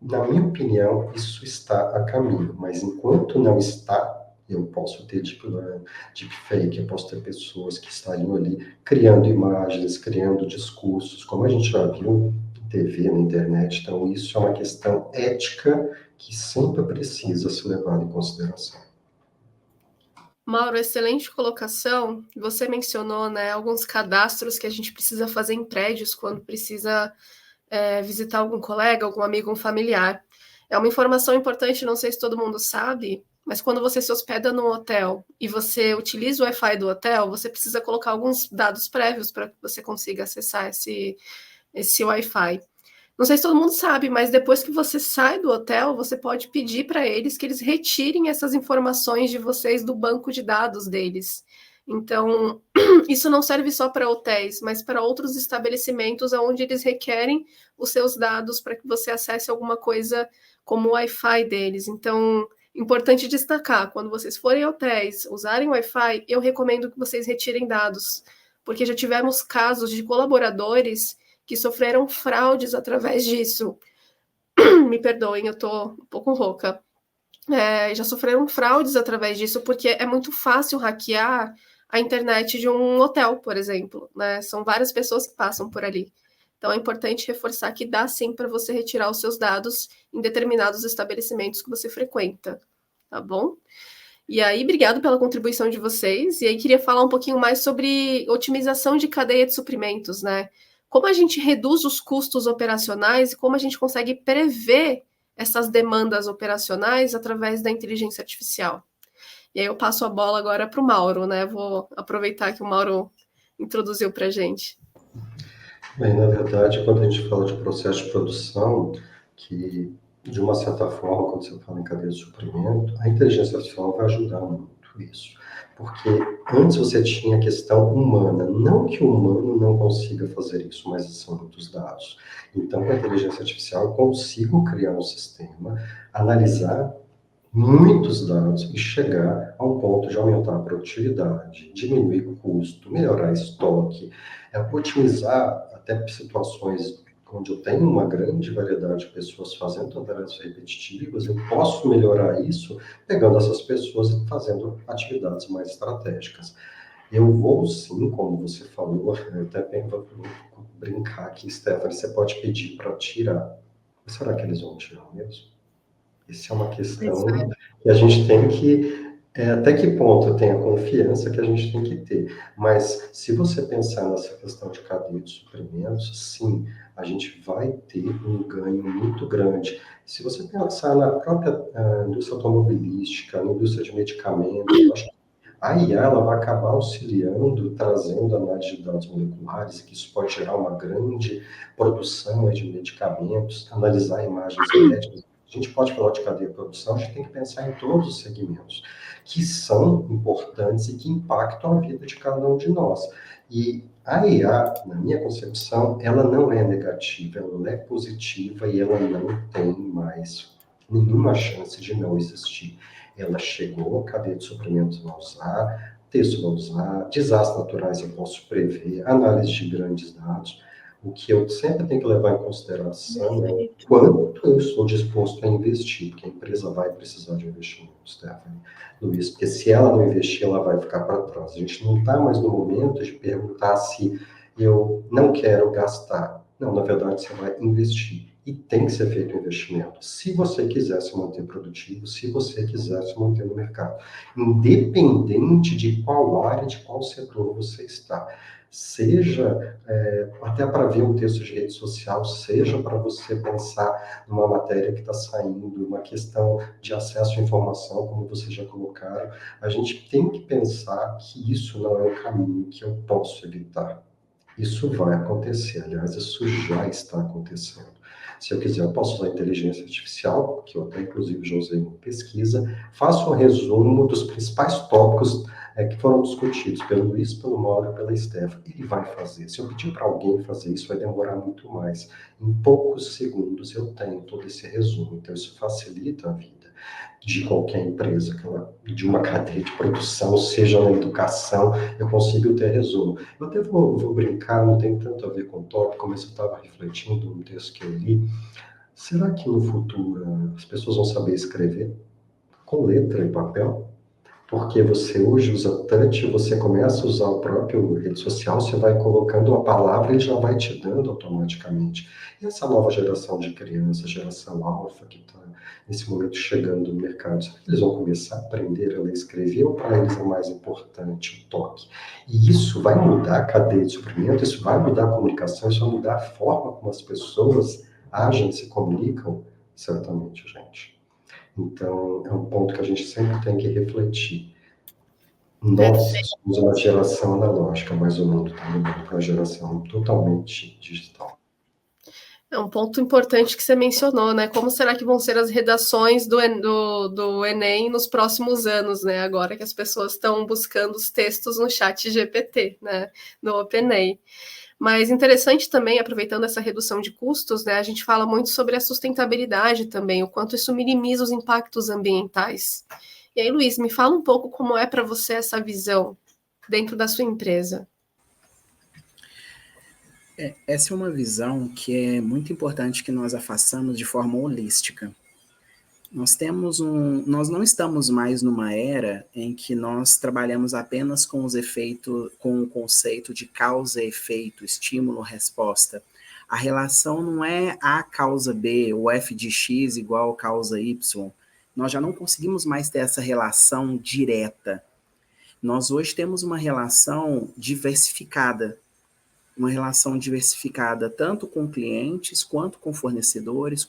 Na minha opinião, isso está a caminho, mas enquanto não está, eu posso ter deepfake, eu posso ter pessoas que estariam ali criando imagens, criando discursos, como a gente já viu em TV, na internet. Então, isso é uma questão ética que sempre precisa ser levada em consideração. Mauro, excelente colocação. Você mencionou, né, alguns cadastros que a gente precisa fazer em prédios quando precisa visitar algum colega, algum amigo, um familiar. É uma informação importante, não sei se todo mundo sabe, mas quando você se hospeda num hotel e você utiliza o Wi-Fi do hotel, você precisa colocar alguns dados prévios para que você consiga acessar esse Wi-Fi. Não sei se todo mundo sabe, mas depois que você sai do hotel, você pode pedir para eles que eles retirem essas informações de vocês do banco de dados deles. Então, isso não serve só para hotéis, mas para outros estabelecimentos onde eles requerem os seus dados para que você acesse alguma coisa como o Wi-Fi deles. Então, importante destacar, quando vocês forem a hotéis, usarem Wi-Fi, eu recomendo que vocês retirem dados, porque já tivemos casos de colaboradores que sofreram fraudes através disso. Me perdoem, eu estou um pouco rouca. Já sofreram fraudes através disso, porque é muito fácil hackear a internet de um hotel, por exemplo, né? São várias pessoas que passam por ali. Então é importante reforçar que dá sim para você retirar os seus dados em determinados estabelecimentos que você frequenta, tá bom? E aí, obrigado pela contribuição de vocês. E aí, queria falar um pouquinho mais sobre otimização de cadeia de suprimentos, né? Como a gente reduz os custos operacionais e como a gente consegue prever essas demandas operacionais através da inteligência artificial. E aí eu passo a bola agora para o Mauro, né? Vou aproveitar que o Mauro introduziu para a gente. Bem, na verdade, quando a gente fala de processo de produção, que de uma certa forma, quando você fala em cadeia de suprimento, a inteligência artificial vai ajudar muito isso. Porque antes você tinha a questão humana, não que o humano não consiga fazer isso, mas são muitos dados. Então, com a inteligência artificial, eu consigo criar um sistema, analisar muitos dados e chegar ao ponto de aumentar a produtividade, diminuir o custo, melhorar estoque, otimizar até situações onde eu tenho uma grande variedade de pessoas fazendo tarefas repetitivas, eu posso melhorar isso pegando essas pessoas e fazendo atividades mais estratégicas. Eu vou sim, como você falou, eu até vou brincar aqui, Stephanie, você pode pedir para tirar. Mas será que eles vão tirar mesmo? Essa é uma questão que a gente tem que Até que ponto tem a confiança que a gente tem que ter. Mas se você pensar nessa questão de cadeia de suprimentos, sim, a gente vai ter um ganho muito grande. Se você pensar na própria indústria automobilística, na indústria de medicamentos, eu acho que a IA ela vai acabar auxiliando, trazendo análise de dados moleculares, que isso pode gerar uma grande produção de medicamentos, analisar imagens médicas. A gente pode falar de cadeia de produção, a gente tem que pensar em todos os segmentos que são importantes e que impactam a vida de cada um de nós. E a IA, na minha concepção, ela não é negativa, ela é positiva e ela não tem mais nenhuma chance de não existir. Ela chegou, a cadeia de suprimentos vai usar, texto vai usar, desastres naturais eu posso prever, análise de grandes dados. O que eu sempre tenho que levar em consideração é o quanto eu estou disposto a investir, porque a empresa vai precisar de investimento, Stephanie, Luiz, porque se ela não investir, ela vai ficar para trás. A gente não está mais no momento de perguntar se eu não quero gastar. Não, na verdade, você vai investir. E tem que ser feito um investimento. Se você quiser se manter produtivo, se você quiser se manter no mercado. Independente de qual área, de qual setor você está. Seja até para ver um texto de rede social, seja para você pensar numa matéria que está saindo, uma questão de acesso à informação, como vocês já colocaram, a gente tem que pensar que isso não é o caminho que eu posso evitar. Isso vai acontecer, aliás, isso já está acontecendo. Se eu quiser, eu posso usar a inteligência artificial, que eu até inclusive já usei em pesquisa, faço um resumo dos principais tópicos que foram discutidos pelo Luiz, pelo Mauro e pela Stephanie. Ele vai fazer. Se eu pedir para alguém fazer isso, vai demorar muito mais. Em poucos segundos eu tenho todo esse resumo. Então, isso facilita a vida de qualquer empresa, de uma cadeia de produção, seja na educação, eu consigo ter resumo. Eu até vou brincar, não tem tanto a ver com o tópico, mas eu estava refletindo no texto que eu li. Será que no futuro as pessoas vão saber escrever com letra e papel? Porque você hoje usa touch, você começa a usar o próprio rede social, você vai colocando uma palavra e já vai te dando automaticamente. E essa nova geração de crianças, geração alfa, que está nesse momento chegando no mercado, será que eles vão começar a aprender a ler e escrever ou para eles é mais importante o toque? E isso vai mudar a cadeia de suprimento, isso vai mudar a comunicação, isso vai mudar a forma como as pessoas agem, se comunicam, certamente, gente. Então, é um ponto que a gente sempre tem que refletir. Nós somos uma geração analógica, mas o mundo está mudando para uma geração totalmente digital. É um ponto importante que você mencionou, né? Como será que vão ser as redações do Enem nos próximos anos, né? Agora que as pessoas estão buscando os textos no chat GPT, né? No OpenAI. Mas interessante também, aproveitando essa redução de custos, né? A gente fala muito sobre a sustentabilidade também, o quanto isso minimiza os impactos ambientais. E aí, Luiz, me fala um pouco como é para você essa visão dentro da sua empresa. Essa é uma visão que é muito importante que nós a façamos de forma holística. Nós não estamos mais numa era em que nós trabalhamos apenas com com o conceito de causa e efeito, estímulo-resposta. A relação não é A causa B, ou F de X igual causa Y. Nós já não conseguimos mais ter essa relação direta. Nós hoje temos uma relação diversificada. Uma relação diversificada tanto com clientes, quanto com fornecedores,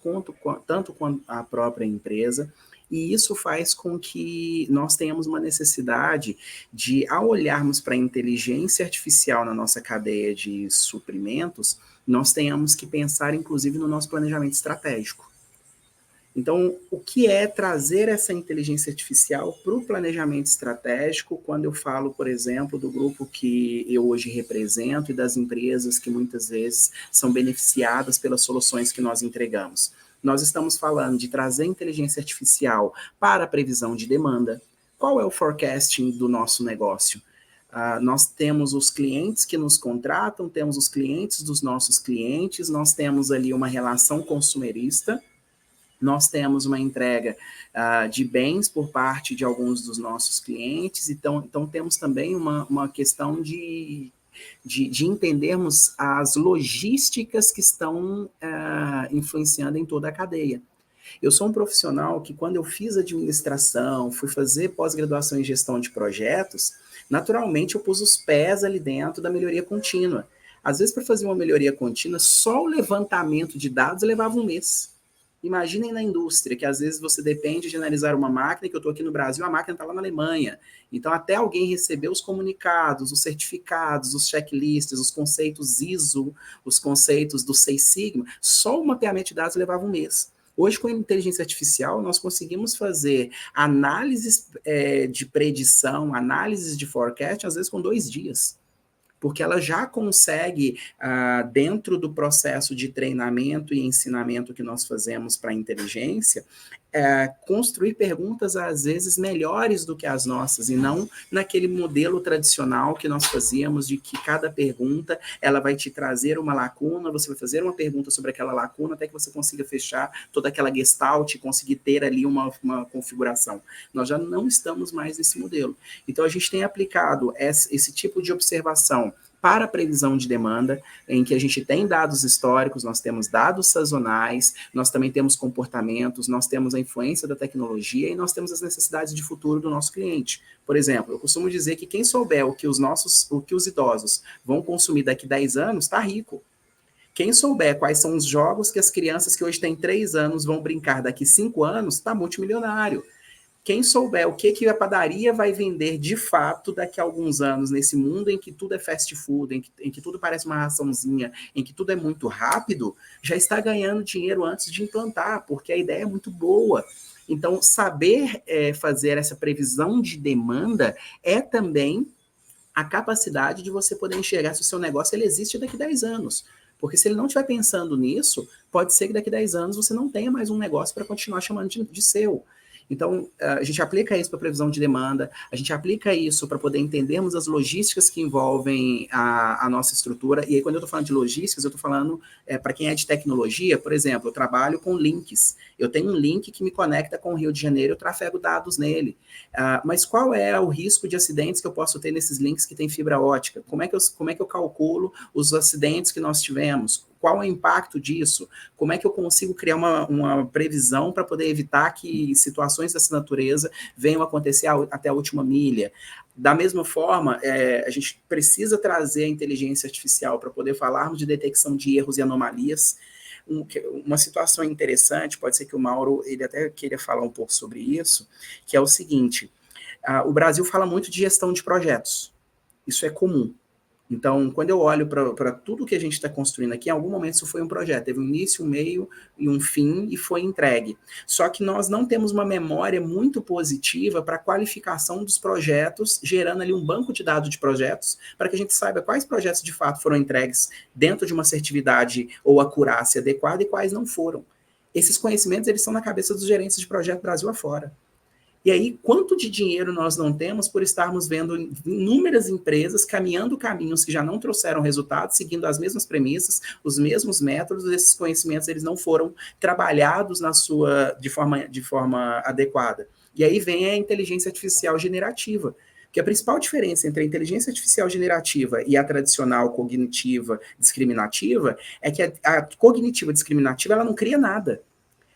tanto com a própria empresa, e isso faz com que nós tenhamos uma necessidade de, ao olharmos para a inteligência artificial na nossa cadeia de suprimentos, nós tenhamos que pensar, inclusive, no nosso planejamento estratégico. Então, o que é trazer essa inteligência artificial para o planejamento estratégico, quando eu falo, por exemplo, do grupo que eu hoje represento e das empresas que muitas vezes são beneficiadas pelas soluções que nós entregamos? Nós estamos falando de trazer inteligência artificial para a previsão de demanda. Qual é o forecasting do nosso negócio? Nós temos os clientes que nos contratam, temos os clientes dos nossos clientes, nós temos ali uma relação consumerista, nós temos uma entrega de bens por parte de alguns dos nossos clientes, então temos também uma questão de entendermos as logísticas que estão influenciando em toda a cadeia. Eu sou um profissional que, quando eu fiz administração, fui fazer pós-graduação em gestão de projetos, naturalmente eu pus os pés ali dentro da melhoria contínua. Às vezes, para fazer uma melhoria contínua, só o levantamento de dados levava um mês. Imaginem na indústria, que às vezes você depende de analisar uma máquina, que eu estou aqui no Brasil, a máquina está lá na Alemanha. Então, até alguém receber os comunicados, os certificados, os checklists, os conceitos ISO, os conceitos do Seis Sigma, só o mapeamento de dados levava um mês. Hoje, com a inteligência artificial, nós conseguimos fazer análises de predição, análises de forecast, às vezes com 2 dias. Porque ela já consegue, dentro do processo de treinamento e ensinamento que nós fazemos para a inteligência, construir perguntas, às vezes, melhores do que as nossas, e não naquele modelo tradicional que nós fazíamos, de que cada pergunta ela vai te trazer uma lacuna, você vai fazer uma pergunta sobre aquela lacuna, até que você consiga fechar toda aquela gestalt e conseguir ter ali uma configuração. Nós já não estamos mais nesse modelo. Então, a gente tem aplicado esse tipo de observação para a previsão de demanda, em que a gente tem dados históricos, nós temos dados sazonais, nós também temos comportamentos, nós temos a influência da tecnologia e nós temos as necessidades de futuro do nosso cliente. Por exemplo, eu costumo dizer que quem souber o que os idosos vão consumir daqui 10 anos, está rico. Quem souber quais são os jogos que as crianças que hoje têm 3 anos vão brincar daqui 5 anos, está multimilionário. Quem souber o que a padaria vai vender de fato daqui a alguns anos, nesse mundo em que tudo é fast food, em que tudo parece uma raçãozinha, em que tudo é muito rápido, já está ganhando dinheiro antes de implantar, porque a ideia é muito boa. Então, saber fazer essa previsão de demanda é também a capacidade de você poder enxergar se o seu negócio ele existe daqui a 10 anos. Porque se ele não estiver pensando nisso, pode ser que daqui a 10 anos você não tenha mais um negócio para continuar chamando de seu. Então, a gente aplica isso para previsão de demanda, a gente aplica isso para poder entendermos as logísticas que envolvem a nossa estrutura. E aí, quando eu estou falando de logísticas, eu estou falando, para quem é de tecnologia, por exemplo, eu trabalho com links. Eu tenho um link que me conecta com o Rio de Janeiro, eu trafego dados nele. Mas qual é o risco de acidentes que eu posso ter nesses links que tem fibra ótica? Como é que eu calculo os acidentes que nós tivemos? Qual é o impacto disso? Como é que eu consigo criar uma previsão para poder evitar que situações dessa natureza venham acontecer até a última milha? Da mesma forma, a gente precisa trazer a inteligência artificial para poder falarmos de detecção de erros e anomalias. Uma situação interessante, pode ser que o Mauro ele até queria falar um pouco sobre isso, que é o seguinte, o Brasil fala muito de gestão de projetos. Isso é comum. Então, quando eu olho para tudo que a gente está construindo aqui, em algum momento isso foi um projeto, teve um início, um meio e um fim e foi entregue. Só que nós não temos uma memória muito positiva para a qualificação dos projetos, gerando ali um banco de dados de projetos, para que a gente saiba quais projetos de fato foram entregues dentro de uma assertividade ou acurácia adequada e quais não foram. Esses conhecimentos, eles são na cabeça dos gerentes de projeto Brasil afora. E aí, quanto de dinheiro nós não temos por estarmos vendo inúmeras empresas caminhando caminhos que já não trouxeram resultados, seguindo as mesmas premissas, os mesmos métodos, esses conhecimentos eles não foram trabalhados de forma adequada. E aí vem a inteligência artificial generativa, que a principal diferença entre a inteligência artificial generativa e a tradicional cognitiva discriminativa é que a cognitiva discriminativa ela não cria nada.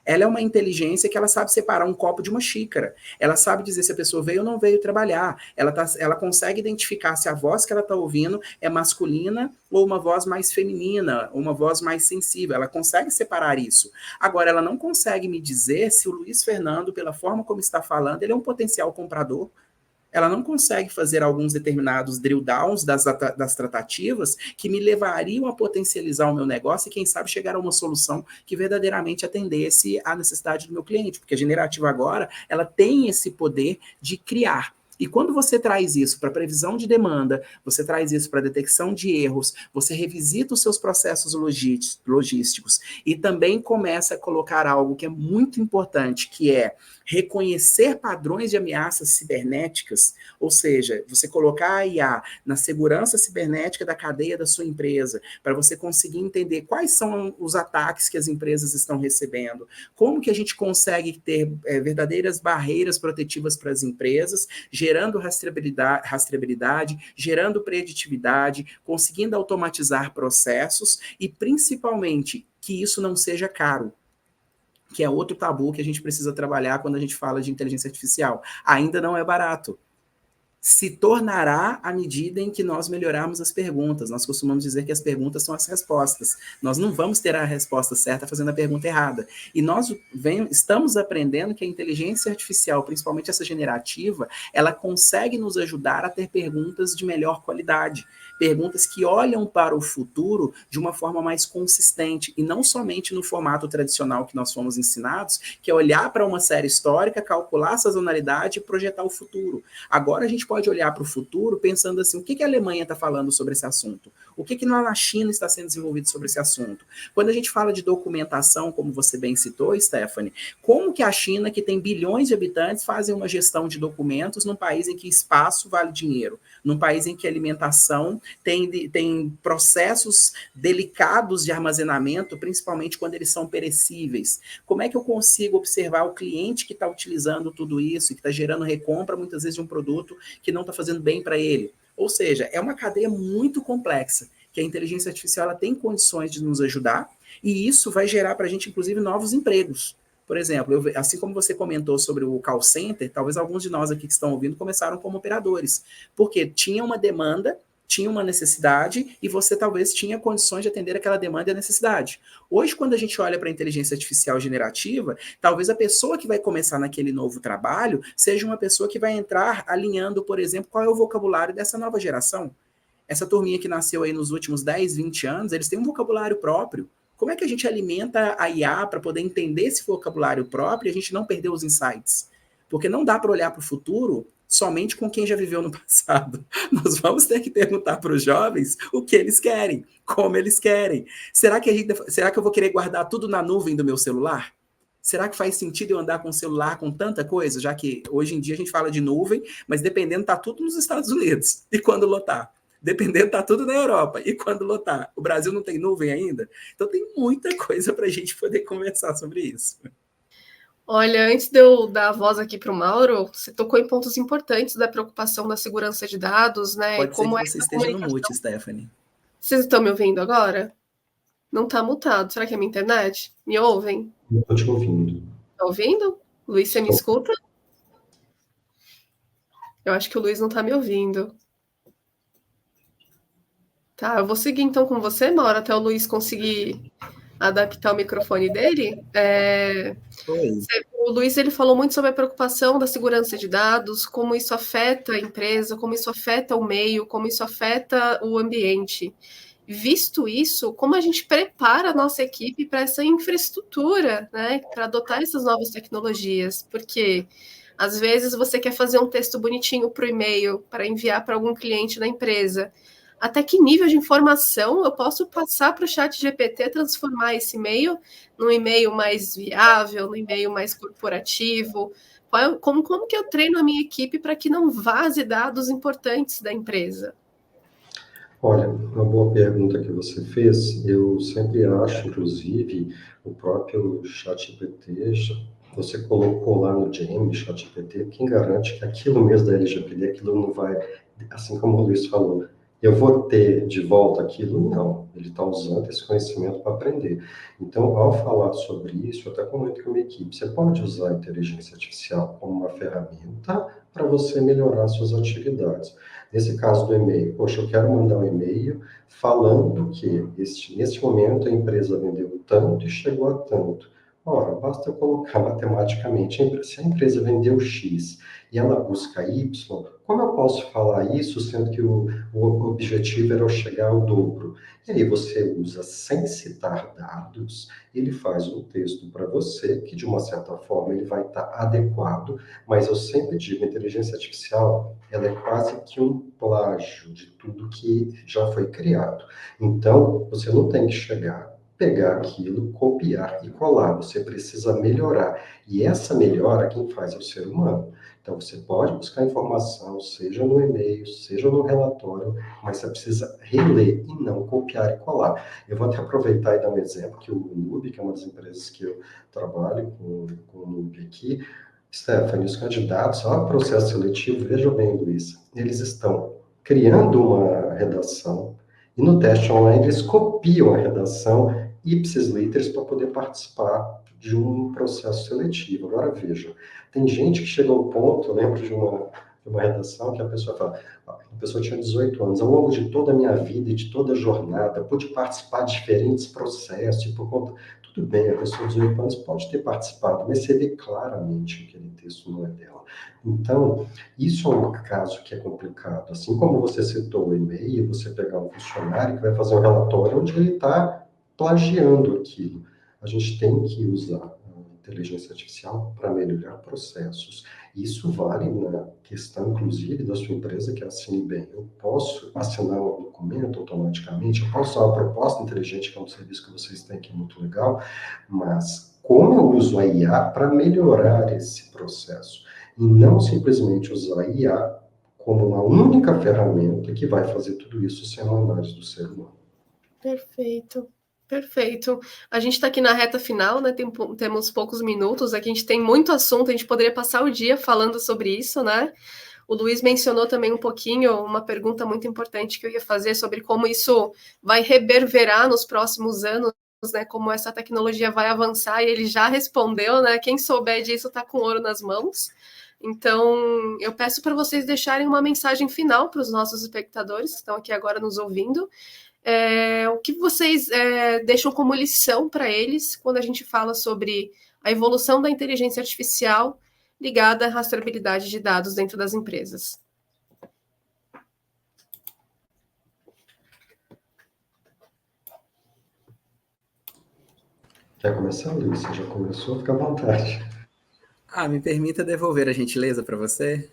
Ela é uma inteligência que ela sabe separar um copo de uma xícara. Ela sabe dizer se a pessoa veio ou não veio trabalhar. Ela consegue identificar se a voz que ela está ouvindo é masculina ou uma voz mais feminina, ou uma voz mais sensível. Ela consegue separar isso. Agora, ela não consegue me dizer se o Luiz Fernando, pela forma como está falando, ele é um potencial comprador. Ela não consegue fazer alguns determinados drill downs das tratativas que me levariam a potencializar o meu negócio e, quem sabe, chegar a uma solução que verdadeiramente atendesse à necessidade do meu cliente, porque a generativa agora, ela tem esse poder de criar. E quando você traz isso para previsão de demanda, você traz isso para detecção de erros, você revisita os seus processos logísticos e também começa a colocar algo que é muito importante, que é reconhecer padrões de ameaças cibernéticas, ou seja, você colocar a IA na segurança cibernética da cadeia da sua empresa, para você conseguir entender quais são os ataques que as empresas estão recebendo, como que a gente consegue ter verdadeiras barreiras protetivas para as empresas, gerando rastreabilidade, gerando preditividade, conseguindo automatizar processos e, principalmente, que isso não seja caro. que é outro tabu que a gente precisa trabalhar quando a gente fala de inteligência artificial. Ainda não é barato. Se tornará à medida em que nós melhorarmos as perguntas. Nós costumamos dizer que as perguntas são as respostas. Nós não vamos ter a resposta certa fazendo a pergunta errada. E nós estamos aprendendo que a inteligência artificial, principalmente essa generativa, ela consegue nos ajudar a ter perguntas de melhor qualidade. Perguntas que olham para o futuro de uma forma mais consistente, e não somente no formato tradicional que nós fomos ensinados, que é olhar para uma série histórica, calcular a sazonalidade e projetar o futuro. Agora a gente pode olhar para o futuro pensando assim, o que a Alemanha está falando sobre esse assunto? O que na China está sendo desenvolvido sobre esse assunto? Quando a gente fala de documentação, como você bem citou, Stephanie, como que a China, que tem bilhões de habitantes, fazem uma gestão de documentos num país em que espaço vale dinheiro? Num país em que alimentação tem processos delicados de armazenamento, principalmente quando eles são perecíveis. Como é que eu consigo observar o cliente que está utilizando tudo isso e que está gerando recompra, muitas vezes, de um produto que não está fazendo bem para ele? Ou seja, é uma cadeia muito complexa, que a inteligência artificial ela tem condições de nos ajudar, e isso vai gerar para a gente, inclusive, novos empregos. Por exemplo, assim como você comentou sobre o call center, talvez alguns de nós aqui que estão ouvindo começaram como operadores, porque tinha uma demanda, tinha uma necessidade, e você talvez tinha condições de atender aquela demanda e a necessidade. Hoje, quando a gente olha para a inteligência artificial generativa, talvez a pessoa que vai começar naquele novo trabalho seja uma pessoa que vai entrar alinhando, por exemplo, qual é o vocabulário dessa nova geração. Essa turminha que nasceu aí nos últimos 10, 20 anos, eles têm um vocabulário próprio. Como é que a gente alimenta a IA para poder entender esse vocabulário próprio e a gente não perder os insights? Porque não dá para olhar para o futuro somente com quem já viveu no passado. Nós vamos ter que perguntar para os jovens o que eles querem, como eles querem. Será que eu vou querer guardar tudo na nuvem do meu celular? Será que faz sentido eu andar com o celular com tanta coisa? Já que hoje em dia a gente fala de nuvem, mas dependendo está tudo nos Estados Unidos. E quando lotar? Dependendo, tá tudo na Europa. E quando lotar? O Brasil não tem nuvem ainda? Então tem muita coisa para a gente poder conversar sobre isso. Olha, antes de eu dar a voz aqui para o Mauro, você tocou em pontos importantes da preocupação da segurança de dados, né? Pode como ser que você esteja no mute, Stephanie. Vocês estão me ouvindo agora? Não está mutado. Será que é minha internet? Me ouvem? Eu estou te ouvindo. Está ouvindo? Luiz, você me escuta? Eu acho que o Luiz não está me ouvindo. Tá, eu vou seguir então com você, Mauro, até o Luiz conseguir adaptar o microfone dele. O Luiz ele falou muito sobre a preocupação da segurança de dados, como isso afeta a empresa, como isso afeta o meio, como isso afeta o ambiente. Visto isso, como a gente prepara a nossa equipe para essa infraestrutura, né, para adotar essas novas tecnologias? Porque às vezes você quer fazer um texto bonitinho para o e-mail, para enviar para algum cliente da empresa. Até que nível de informação eu posso passar para o chat GPT transformar esse e-mail num e-mail mais viável, num e-mail mais corporativo? Como que eu treino a minha equipe para que não vaze dados importantes da empresa? Olha, uma boa pergunta que você fez. Eu sempre acho, inclusive, o próprio ChatGPT, você colocou lá no Gemini, ChatGPT, quem garante que aquilo mesmo da LGPD, aquilo não vai, assim como o Luiz falou, eu vou ter de volta aquilo? Não, ele está usando esse conhecimento para aprender. Então, ao falar sobre isso, eu até comento com a minha equipe, você pode usar a inteligência artificial como uma ferramenta para você melhorar suas atividades. Nesse caso do e-mail, poxa, eu quero mandar um e-mail falando que neste momento a empresa vendeu tanto e chegou a tanto. Ora, basta eu colocar matematicamente, se a empresa vendeu X e ela busca Y, como eu posso falar isso, sendo que o objetivo era eu chegar ao dobro? E aí você usa, sem citar dados, ele faz um texto para você, que de uma certa forma ele vai estar adequado, mas eu sempre digo, a inteligência artificial, ela é quase que um plágio de tudo que já foi criado. Então, você não tem que pegar aquilo, copiar e colar. Você precisa melhorar. E essa melhora, quem faz é o ser humano. Então, você pode buscar informação, seja no e-mail, seja no relatório, mas você precisa reler e não copiar e colar. Eu vou até aproveitar e dar um exemplo, que o Nube, que é uma das empresas que eu trabalho com o Nube aqui, Stephanie, os candidatos ao processo seletivo, veja bem, Luiz, eles estão criando uma redação e no teste online eles copiam a redação ipsis literis para poder participar de um processo seletivo. Agora, veja, tem gente que chega ao ponto, eu lembro de uma redação que a pessoa fala, a pessoa tinha 18 anos, ao longo de toda a minha vida e de toda a jornada, pude participar de diferentes processos, por conta... Tudo bem, a pessoa de 18 anos pode ter participado, mas você vê claramente que aquele texto não é dela. Então, isso é um caso que é complicado. Assim como você citou o e-mail, você pegar um funcionário que vai fazer um relatório onde ele está plagiando aquilo. A gente tem que usar a inteligência artificial para melhorar processos. Isso vale na questão, inclusive, da sua empresa, que assine bem. Eu posso assinar um documento automaticamente, eu posso usar uma proposta inteligente, que é um serviço que vocês têm, que é muito legal, mas como eu uso a IA para melhorar esse processo? E não simplesmente usar a IA como uma única ferramenta que vai fazer tudo isso sem a análise do ser humano. Perfeito. Perfeito. A gente está aqui na reta final, né? Temos poucos minutos. Aqui a gente tem muito assunto, a gente poderia passar o dia falando sobre isso, né? O Luiz mencionou também um pouquinho uma pergunta muito importante que eu ia fazer sobre como isso vai reverberar nos próximos anos, né? Como essa tecnologia vai avançar, e ele já respondeu, né? Quem souber disso está com ouro nas mãos. Então, eu peço para vocês deixarem uma mensagem final para os nossos espectadores que estão aqui agora nos ouvindo. O que vocês deixam como lição para eles quando a gente fala sobre a evolução da inteligência artificial ligada à rastreabilidade de dados dentro das empresas? Quer começar, Luiz? Você já começou? Fica à vontade. Me permita devolver a gentileza para você.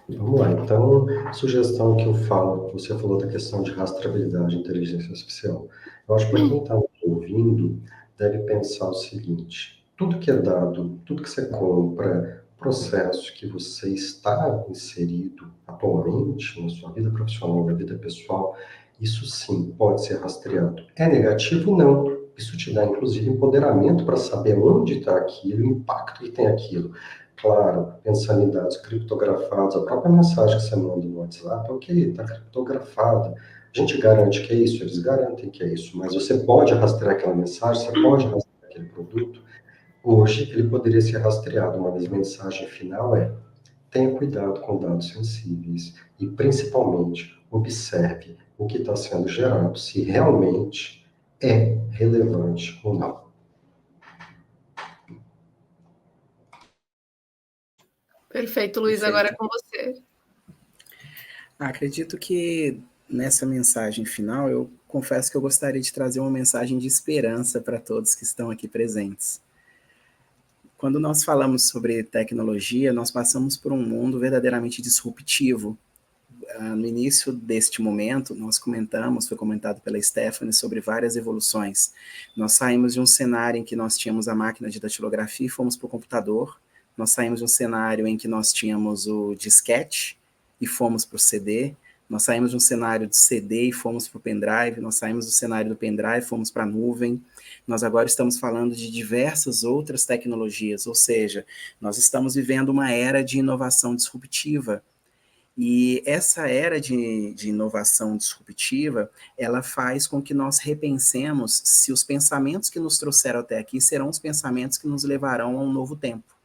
Vamos lá, então, sugestão que eu falo, você falou da questão de rastreabilidade de inteligência artificial. Eu acho que para quem está ouvindo, deve pensar o seguinte, tudo que é dado, tudo que você compra, processo que você está inserido atualmente na sua vida profissional, na vida pessoal, isso sim pode ser rastreado. É negativo? Não. Isso te dá, inclusive, empoderamento para saber onde está aquilo, o impacto que tem aquilo. Claro, pensando em dados criptografados, a própria mensagem que você manda no WhatsApp, ok, está criptografada. A gente garante que é isso, eles garantem que é isso, mas você pode rastrear aquela mensagem, você pode rastrear aquele produto. Hoje, ele poderia ser rastreado, mas a mensagem final é: tenha cuidado com dados sensíveis e, principalmente, observe o que está sendo gerado, se realmente é relevante ou não. Perfeito, Luiz, Perfeito. agora é com você. Acredito que nessa mensagem final, eu confesso que eu gostaria de trazer uma mensagem de esperança para todos que estão aqui presentes. Quando nós falamos sobre tecnologia, nós passamos por um mundo verdadeiramente disruptivo. No início deste momento, nós foi comentado pela Stephanie sobre várias evoluções. Nós saímos de um cenário em que nós tínhamos a máquina de datilografia e fomos para o computador. Nós saímos de um cenário em que nós tínhamos o disquete e fomos para o CD. Nós saímos de um cenário de CD e fomos para o pendrive. Nós saímos do cenário do pendrive e fomos para a nuvem. Nós agora estamos falando de diversas outras tecnologias, ou seja, nós estamos vivendo uma era de inovação disruptiva. E essa era de inovação disruptiva, ela faz com que nós repensemos se os pensamentos que nos trouxeram até aqui serão os pensamentos que nos levarão a um novo tempo.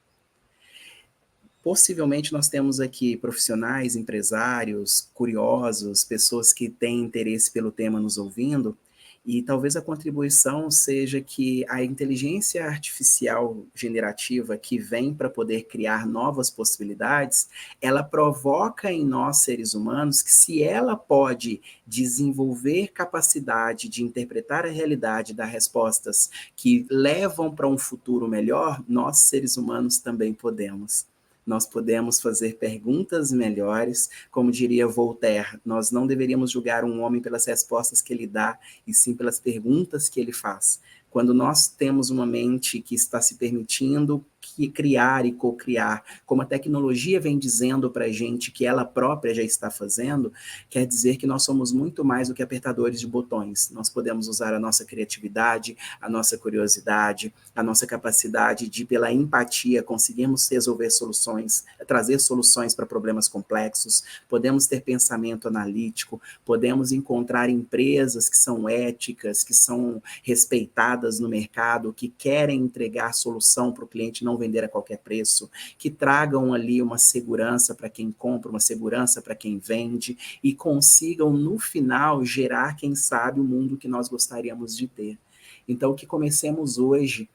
Possivelmente nós temos aqui profissionais, empresários, curiosos, pessoas que têm interesse pelo tema nos ouvindo, e talvez a contribuição seja que a inteligência artificial generativa que vem para poder criar novas possibilidades, ela provoca em nós, seres humanos, que se ela pode desenvolver capacidade de interpretar a realidade, dar respostas que levam para um futuro melhor, nós, seres humanos, também podemos. Nós podemos fazer perguntas melhores, como diria Voltaire, nós não deveríamos julgar um homem pelas respostas que ele dá, e sim pelas perguntas que ele faz. Quando nós temos uma mente que está se permitindo criar e co-criar, como a tecnologia vem dizendo para a gente que ela própria já está fazendo, quer dizer que nós somos muito mais do que apertadores de botões. Nós podemos usar a nossa criatividade, a nossa curiosidade, a nossa capacidade de, pela empatia, conseguirmos resolver soluções, trazer soluções para problemas complexos, podemos ter pensamento analítico, podemos encontrar empresas que são éticas, que são respeitadas no mercado, que querem entregar solução para o cliente não vender a qualquer preço, que tragam ali uma segurança para quem compra, uma segurança para quem vende e consigam, no final, gerar, quem sabe, o mundo que nós gostaríamos de ter. Então, que comecemos hoje,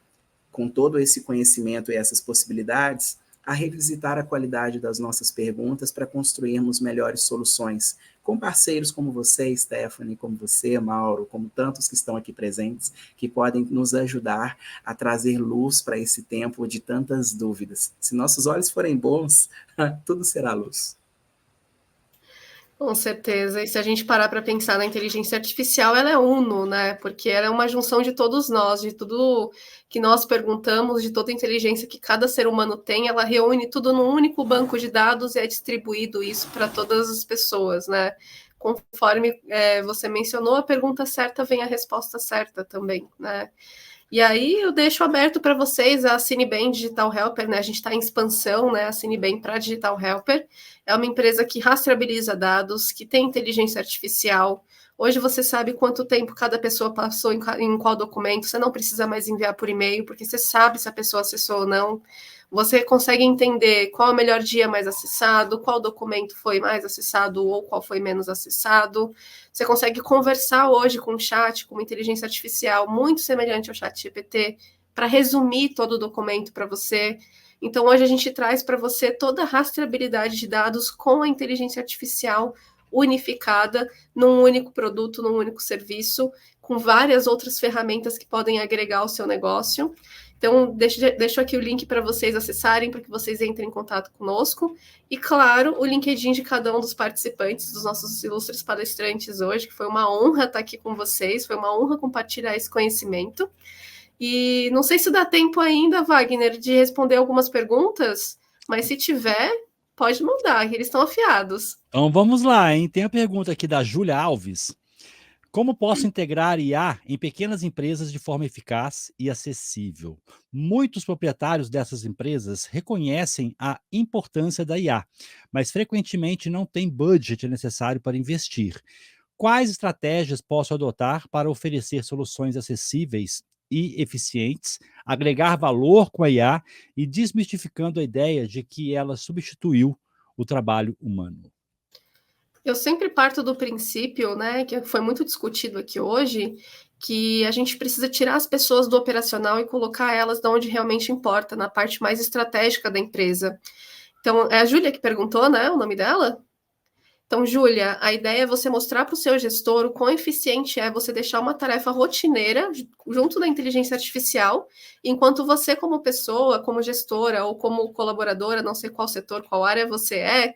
com todo esse conhecimento e essas possibilidades, a revisitar a qualidade das nossas perguntas para construirmos melhores soluções, com parceiros como você, Stephanie, como você, Mauro, como tantos que estão aqui presentes, que podem nos ajudar a trazer luz para esse tempo de tantas dúvidas. Se nossos olhos forem bons, tudo será luz. Com certeza. E se a gente parar para pensar na inteligência artificial, ela é uno, né? Porque ela é uma junção de todos nós, de tudo que nós perguntamos, de toda a inteligência que cada ser humano tem, ela reúne tudo num único banco de dados e é distribuído isso para todas as pessoas, né? Conforme você mencionou, a pergunta certa vem a resposta certa também, né? E aí eu deixo aberto para vocês a Cinebem Digital Helper, né? A gente está em expansão, né? A Cinebem para Digital Helper é uma empresa que rastreabiliza dados, que tem inteligência artificial. Hoje você sabe quanto tempo cada pessoa passou em qual documento, você não precisa mais enviar por e-mail, porque você sabe se a pessoa acessou ou não. Você consegue entender qual é o melhor dia mais acessado, qual documento foi mais acessado ou qual foi menos acessado. Você consegue conversar hoje com o chat, com uma inteligência artificial muito semelhante ao chat GPT, para resumir todo o documento para você. Então, hoje a gente traz para você toda a rastreabilidade de dados com a inteligência artificial unificada num único produto, num único serviço, com várias outras ferramentas que podem agregar ao seu negócio. Então, deixo aqui o link para vocês acessarem, para que vocês entrem em contato conosco. E, claro, o LinkedIn de cada um dos participantes, dos nossos ilustres palestrantes hoje, que foi uma honra estar aqui com vocês, foi uma honra compartilhar esse conhecimento. E não sei se dá tempo ainda, Wagner, de responder algumas perguntas, mas se tiver, pode mandar, que eles estão afiados. Então vamos lá, hein? Tem a pergunta aqui da Júlia Alves. Como posso integrar IA em pequenas empresas de forma eficaz e acessível? Muitos proprietários dessas empresas reconhecem a importância da IA, mas frequentemente não têm budget necessário para investir. Quais estratégias posso adotar para oferecer soluções acessíveis e eficientes, agregar valor com a IA e desmistificando a ideia de que ela substituiu o trabalho humano? Eu sempre parto do princípio, né, que foi muito discutido aqui hoje, que a gente precisa tirar as pessoas do operacional e colocar elas de onde realmente importa, na parte mais estratégica da empresa. Então, é a Júlia que perguntou, né, o nome dela? Então, Júlia, a ideia é você mostrar para o seu gestor o quão eficiente é você deixar uma tarefa rotineira junto da inteligência artificial, enquanto você, como pessoa, como gestora ou como colaboradora, não sei qual setor, qual área você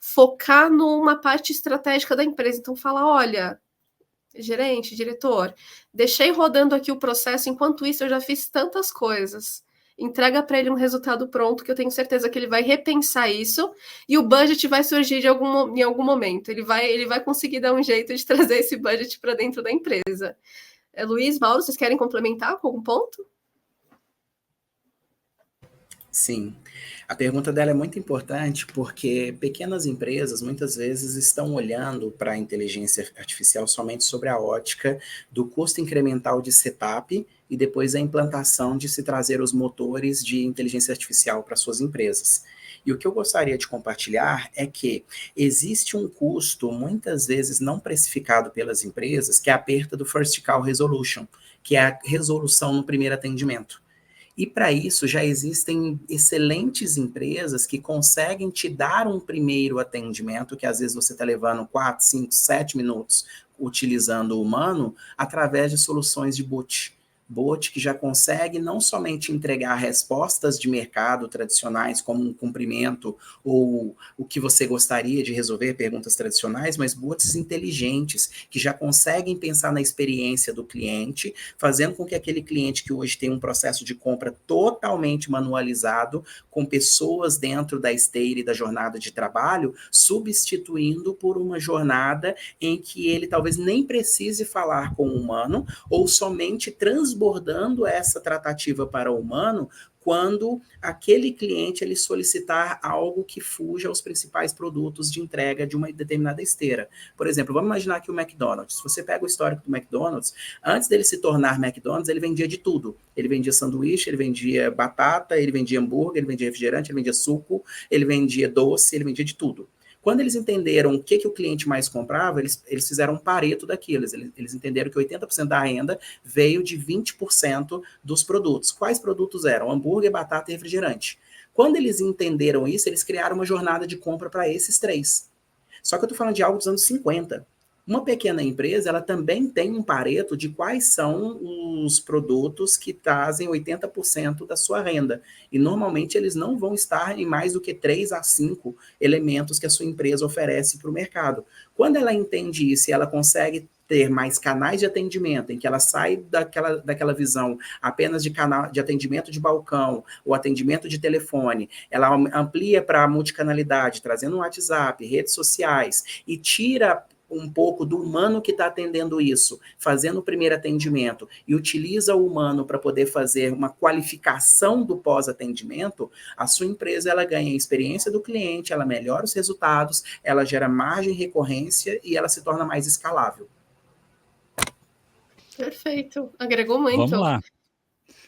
focar numa parte estratégica da empresa. Então, fala, olha, gerente, diretor, deixei rodando aqui o processo, enquanto isso eu já fiz tantas coisas. Entrega para ele um resultado pronto, que eu tenho certeza que ele vai repensar isso, e o budget vai surgir em algum momento. Ele vai conseguir dar um jeito de trazer esse budget para dentro da empresa. Luiz, Mauro, vocês querem complementar com algum ponto? Sim. A pergunta dela é muito importante porque pequenas empresas muitas vezes estão olhando para a inteligência artificial somente sobre a ótica do custo incremental de setup e depois a implantação de se trazer os motores de inteligência artificial para suas empresas. E o que eu gostaria de compartilhar é que existe um custo muitas vezes não precificado pelas empresas, que é a perda do First Call Resolution, que é a resolução no primeiro atendimento. E para isso já existem excelentes empresas que conseguem te dar um primeiro atendimento, que às vezes você está levando 4, 5, 7 minutos utilizando o humano, através de soluções de bot. bot que já consegue não somente entregar respostas de mercado tradicionais, como um cumprimento ou o que você gostaria de resolver, perguntas tradicionais, mas bots inteligentes, que já conseguem pensar na experiência do cliente, fazendo com que aquele cliente que hoje tem um processo de compra totalmente manualizado, com pessoas dentro da esteira e da jornada de trabalho, substituindo por uma jornada em que ele talvez nem precise falar com o humano, ou somente transbordando essa tratativa para o humano, quando aquele cliente ele solicitar algo que fuja aos principais produtos de entrega de uma determinada esteira. Por exemplo, vamos imaginar que o McDonald's, se você pega o histórico do McDonald's, antes dele se tornar McDonald's, ele vendia de tudo. Ele vendia sanduíche, ele vendia batata, ele vendia hambúrguer, ele vendia refrigerante, ele vendia suco, ele vendia doce, ele vendia de tudo. Quando eles entenderam o que o cliente mais comprava, eles fizeram um pareto daquilo. Eles entenderam que 80% da renda veio de 20% dos produtos. Quais produtos eram? Hambúrguer, batata e refrigerante. Quando eles entenderam isso, eles criaram uma jornada de compra para esses três. Só que eu estou falando de algo dos anos 50. Uma pequena empresa, ela também tem um pareto de quais são os produtos que trazem 80% da sua renda. E normalmente eles não vão estar em mais do que 3 a 5 elementos que a sua empresa oferece para o mercado. Quando ela entende isso e ela consegue ter mais canais de atendimento, em que ela sai daquela visão apenas de canal de atendimento de balcão, ou atendimento de telefone, ela amplia para a multicanalidade, trazendo um WhatsApp, redes sociais, e tira um pouco do humano que está atendendo isso, fazendo o primeiro atendimento, e utiliza o humano para poder fazer uma qualificação do pós-atendimento, a sua empresa ela ganha a experiência do cliente, ela melhora os resultados, ela gera margem, recorrência e ela se torna mais escalável. Perfeito, agregou muito. Vamos lá.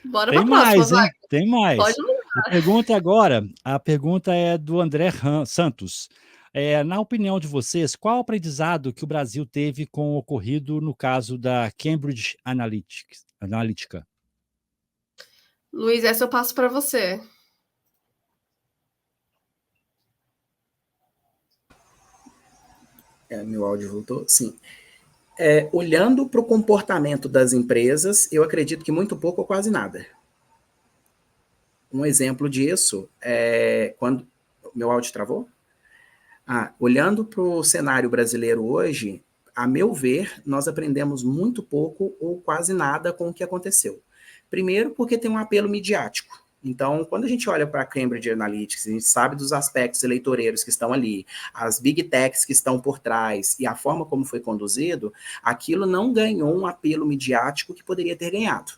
Bora Tem para a próxima, mais, hein? vai. Tem mais. Pode mandar. A pergunta é do André Santos. Na opinião de vocês, qual o aprendizado que o Brasil teve com o ocorrido no caso da Cambridge Analytica? Luiz, essa eu passo para você. Meu áudio voltou? Sim. Olhando para o comportamento das empresas, eu acredito que muito pouco ou quase nada. Um exemplo disso é quando... Meu áudio travou? Olhando para o cenário brasileiro hoje, a meu ver, nós aprendemos muito pouco ou quase nada com o que aconteceu. Primeiro, porque tem um apelo midiático. Então, quando a gente olha para a Cambridge Analytica, a gente sabe dos aspectos eleitoreiros que estão ali, as big techs que estão por trás e a forma como foi conduzido, aquilo não ganhou um apelo midiático que poderia ter ganhado.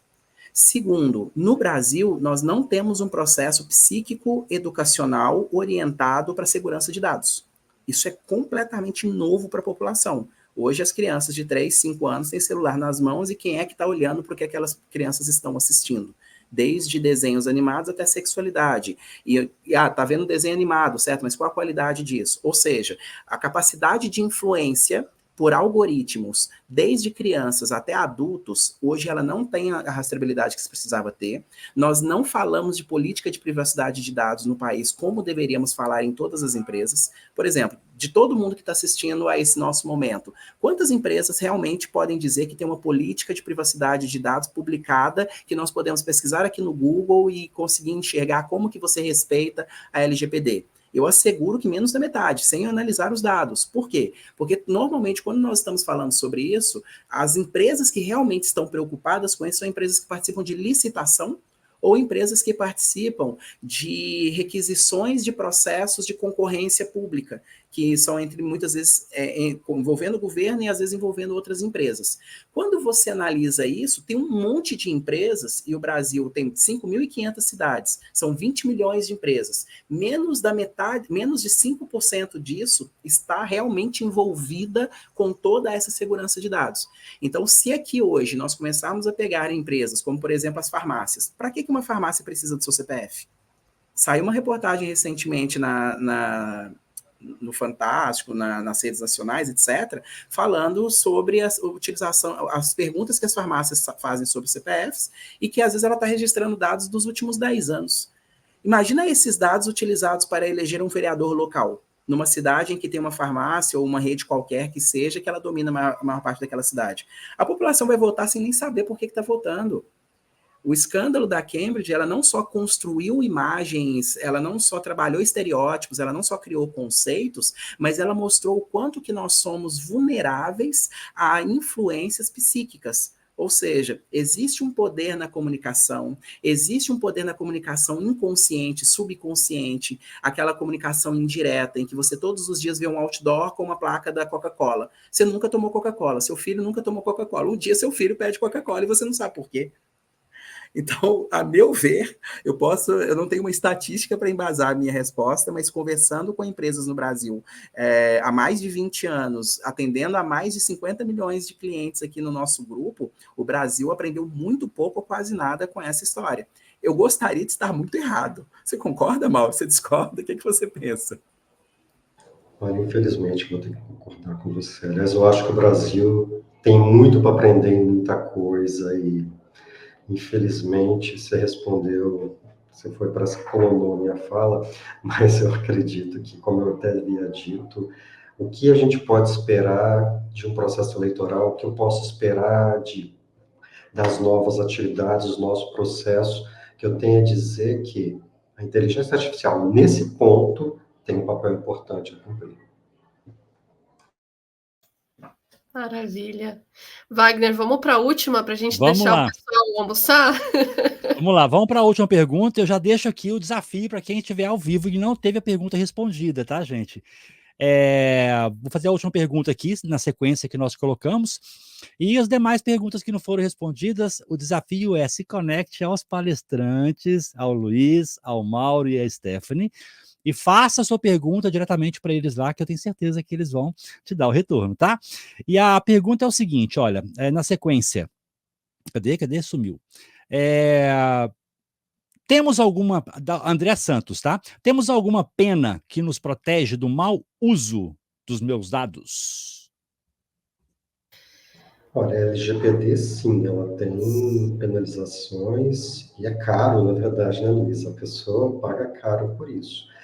Segundo, no Brasil, nós não temos um processo psíquico educacional orientado para a segurança de dados. Isso é completamente novo para a população. Hoje, as crianças de 3, 5 anos têm celular nas mãos e quem é que está olhando para o que aquelas crianças estão assistindo? Desde desenhos animados até sexualidade. Tá vendo desenho animado, certo? Mas qual a qualidade disso? Ou seja, a capacidade de influência por algoritmos, desde crianças até adultos, hoje ela não tem a rastreabilidade que se precisava ter. Nós não falamos de política de privacidade de dados no país como deveríamos falar em todas as empresas. Por exemplo, de todo mundo que está assistindo a esse nosso momento, quantas empresas realmente podem dizer que tem uma política de privacidade de dados publicada, que nós podemos pesquisar aqui no Google e conseguir enxergar como que você respeita a LGPD? Eu asseguro que menos da metade, sem analisar os dados. Por quê? Porque, normalmente, quando nós estamos falando sobre isso, as empresas que realmente estão preocupadas com isso são empresas que participam de licitação ou empresas que participam de requisições de processos de concorrência pública, que são entre muitas vezes envolvendo o governo e às vezes envolvendo outras empresas. Quando você analisa isso, tem um monte de empresas, e o Brasil tem 5.500 cidades, são 20 milhões de empresas. Menos da metade, menos de 5% disso está realmente envolvida com toda essa segurança de dados. Então, se aqui hoje nós começarmos a pegar empresas, como por exemplo as farmácias, para que uma farmácia precisa do seu CPF? Saiu uma reportagem recentemente no Fantástico, nas redes nacionais, etc., falando sobre a utilização, as perguntas que as farmácias fazem sobre CPFs e que às vezes ela está registrando dados dos últimos 10 anos. Imagina esses dados utilizados para eleger um vereador local, numa cidade em que tem uma farmácia ou uma rede qualquer que seja, que ela domina a maior parte daquela cidade. A população vai votar sem nem saber por que está votando. O escândalo da Cambridge, ela não só construiu imagens, ela não só trabalhou estereótipos, ela não só criou conceitos, mas ela mostrou o quanto que nós somos vulneráveis a influências psíquicas. Ou seja, existe um poder na comunicação, existe um poder na comunicação inconsciente, subconsciente, aquela comunicação indireta, em que você todos os dias vê um outdoor com uma placa da Coca-Cola. Você nunca tomou Coca-Cola, seu filho nunca tomou Coca-Cola. Um dia seu filho pede Coca-Cola e você não sabe por quê. Então, a meu ver, eu não tenho uma estatística para embasar a minha resposta, mas conversando com empresas no Brasil há mais de 20 anos, atendendo a mais de 50 milhões de clientes aqui no nosso grupo, o Brasil aprendeu muito pouco ou quase nada com essa história. Eu gostaria de estar muito errado. Você concorda, Mauro? Você discorda? O que você pensa? Olha, infelizmente, vou ter que concordar com você. Aliás, eu acho que o Brasil tem muito para aprender em muita coisa e infelizmente, você respondeu, você foi para essa colonou minha fala, mas eu acredito que, como eu até havia dito, o que a gente pode esperar de um processo eleitoral, o que eu posso esperar das novas atividades, do nosso processo, que eu tenho a dizer que a inteligência artificial, nesse ponto, tem um papel importante a cumprir. Maravilha. Wagner, vamos para a última para a gente Vamos deixar lá. o pessoal almoçar? Vamos lá, vamos para a última pergunta. Eu já deixo aqui o desafio para quem estiver ao vivo e não teve a pergunta respondida, tá, gente? Vou fazer a última pergunta aqui, na sequência que nós colocamos. E as demais perguntas que não foram respondidas, o desafio é se conecte aos palestrantes, ao Luiz, ao Mauro e à Stephanie, e faça a sua pergunta diretamente para eles lá, que eu tenho certeza que eles vão te dar o retorno, tá? E a pergunta é o seguinte, olha, na sequência. Cadê? Sumiu. Temos alguma... Da André Santos, tá? Temos alguma pena que nos protege do mau uso dos meus dados? Olha, a LGPD, sim, ela tem penalizações e é caro, na verdade, né, Luiz? A pessoa paga caro por isso.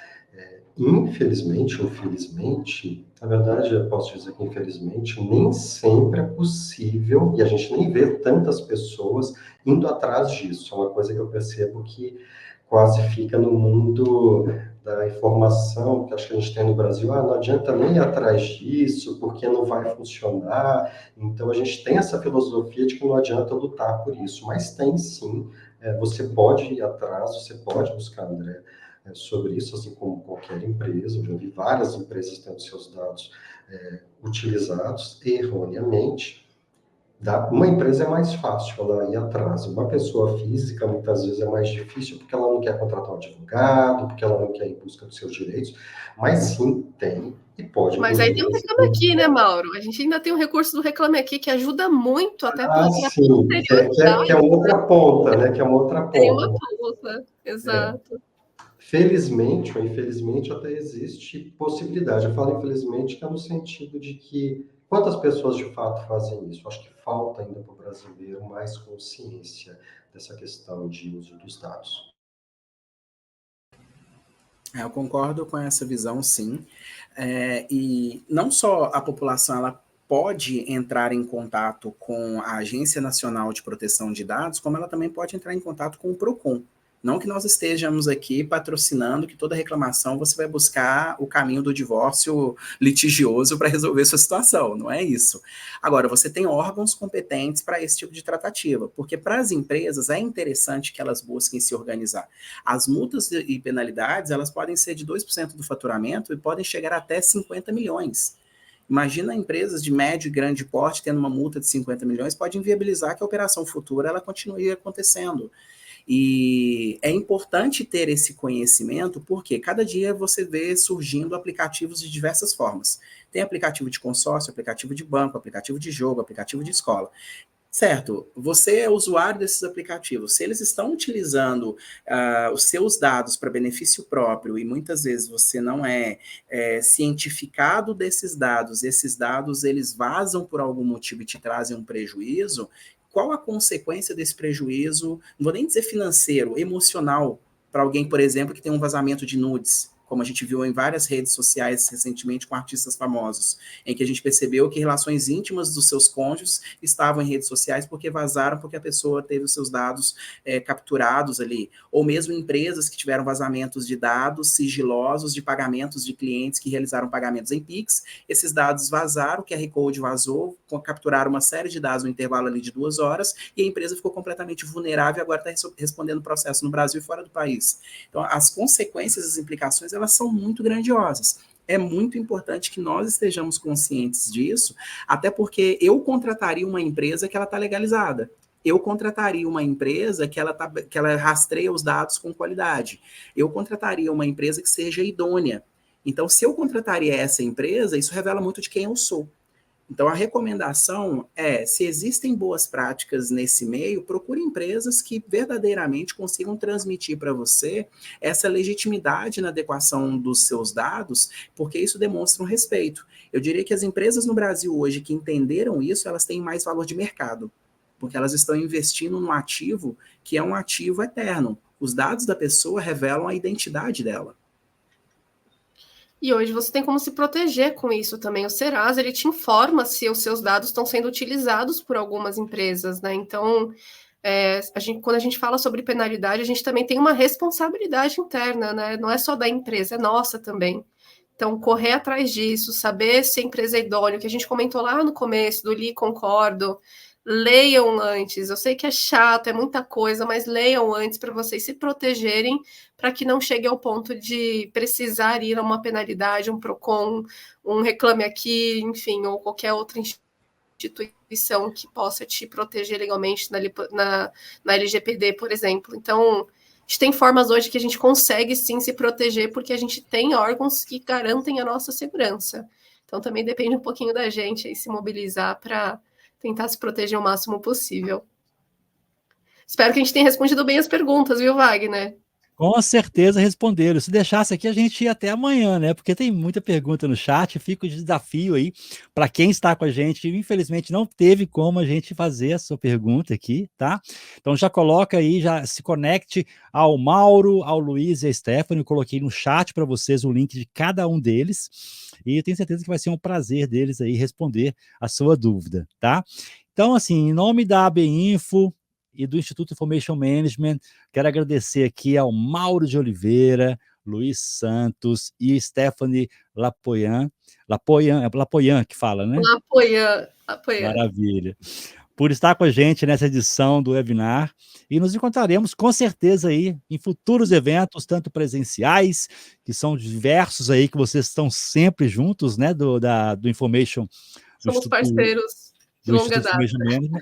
Infelizmente ou felizmente, na verdade, eu posso dizer que infelizmente, nem sempre é possível, e a gente nem vê tantas pessoas indo atrás disso. É uma coisa que eu percebo que quase fica no mundo da informação, que acho que a gente tem no Brasil, não adianta nem ir atrás disso, porque não vai funcionar. Então, a gente tem essa filosofia de que não adianta lutar por isso, mas tem sim, você pode ir atrás, você pode buscar, André, sobre isso, assim como qualquer empresa. Eu já vi várias empresas tendo seus dados utilizados erroneamente. Uma empresa é mais fácil ela ir atrás. Uma pessoa física, muitas vezes, é mais difícil porque ela não quer contratar um advogado, porque ela não quer ir em busca dos seus direitos, mas sim, tem e pode. Mas aí tem um Reclame Aqui, né, Mauro? A gente ainda tem um recurso do Reclame Aqui que ajuda muito até para sim, que é uma outra ponta, né? Que é uma outra ponta. Tem uma ponta, exato. Felizmente ou infelizmente até existe possibilidade. Eu falo infelizmente que é no sentido de que quantas pessoas de fato fazem isso? Acho que falta ainda para o brasileiro mais consciência dessa questão de uso dos dados. Eu concordo com essa visão, sim. E não só a população ela pode entrar em contato com a Agência Nacional de Proteção de Dados, como ela também pode entrar em contato com o PROCON. Não que nós estejamos aqui patrocinando que toda reclamação você vai buscar o caminho do divórcio litigioso para resolver sua situação, não é isso. Agora, você tem órgãos competentes para esse tipo de tratativa, porque para as empresas é interessante que elas busquem se organizar. As multas e penalidades, elas podem ser de 2% do faturamento e podem chegar até 50 milhões. Imagina empresas de médio e grande porte tendo uma multa de 50 milhões, pode inviabilizar que a operação futura ela continue acontecendo. E é importante ter esse conhecimento, porque cada dia você vê surgindo aplicativos de diversas formas. Tem aplicativo de consórcio, aplicativo de banco, aplicativo de jogo, aplicativo de escola. Certo, você é usuário desses aplicativos. Se eles estão utilizando os seus dados para benefício próprio e muitas vezes você não é cientificado desses dados, esses dados eles vazam por algum motivo e te trazem um prejuízo, qual a consequência desse prejuízo, não vou nem dizer financeiro, emocional, para alguém, por exemplo, que tem um vazamento de nudes? como a gente viu em várias redes sociais recentemente com artistas famosos, em que a gente percebeu que relações íntimas dos seus cônjuges estavam em redes sociais porque vazaram, porque a pessoa teve os seus dados capturados ali, ou mesmo empresas que tiveram vazamentos de dados sigilosos de pagamentos de clientes que realizaram pagamentos em Pix, esses dados vazaram, o QR Code vazou, capturaram uma série de dados no intervalo ali de 2 horas, e a empresa ficou completamente vulnerável e agora está respondendo processo no Brasil e fora do país. Então, as consequências, as implicações, elas são muito grandiosas. É muito importante que nós estejamos conscientes disso, até porque eu contrataria uma empresa que ela está legalizada. Eu contrataria uma empresa que ela rastreia os dados com qualidade. Eu contrataria uma empresa que seja idônea. Então, se eu contrataria essa empresa, isso revela muito de quem eu sou. Então, a recomendação é, se existem boas práticas nesse meio, procure empresas que verdadeiramente consigam transmitir para você essa legitimidade na adequação dos seus dados, porque isso demonstra um respeito. Eu diria que as empresas no Brasil hoje que entenderam isso, elas têm mais valor de mercado, porque elas estão investindo num ativo que é um ativo eterno. Os dados da pessoa revelam a identidade dela. E hoje você tem como se proteger com isso também. O Serasa, ele te informa se os seus dados estão sendo utilizados por algumas empresas, né? Então, quando a gente fala sobre penalidade, a gente também tem uma responsabilidade interna, né? Não é só da empresa, é nossa também. Então, correr atrás disso, saber se a empresa é idônea, que a gente comentou lá no começo, do Li Concordo, leiam antes. Eu sei que é chato, é muita coisa, mas leiam antes para vocês se protegerem, para que não chegue ao ponto de precisar ir a uma penalidade, um PROCON, um Reclame Aqui, enfim, ou qualquer outra instituição que possa te proteger legalmente na LGPD, por exemplo. Então, a gente tem formas hoje que a gente consegue sim se proteger, porque a gente tem órgãos que garantem a nossa segurança. Então, também depende um pouquinho da gente aí se mobilizar para tentar se proteger o máximo possível. Espero que a gente tenha respondido bem as perguntas, viu, Wagner? Com certeza responderam. Se deixasse aqui, a gente ia até amanhã, né? Porque tem muita pergunta no chat. Fica o desafio aí para quem está com a gente. Infelizmente, não teve como a gente fazer a sua pergunta aqui, tá? Então já coloca aí, já se conecte ao Mauro, ao Luiz e à Stephanie. Eu coloquei no chat para vocês o link de cada um deles. E eu tenho certeza que vai ser um prazer deles aí responder a sua dúvida, tá? Então, assim, em nome da AB Info e do Instituto Information Management, quero agradecer aqui ao Mauro de Oliveira, Luiz Santos e Stephanie Lapoyan que fala, né? Lapoyan. Maravilha. Por estar com a gente nessa edição do webinar, e nos encontraremos com certeza aí em futuros eventos, tanto presenciais, que são diversos aí, que vocês estão sempre juntos, né, do Information. Somos parceiros de longa data.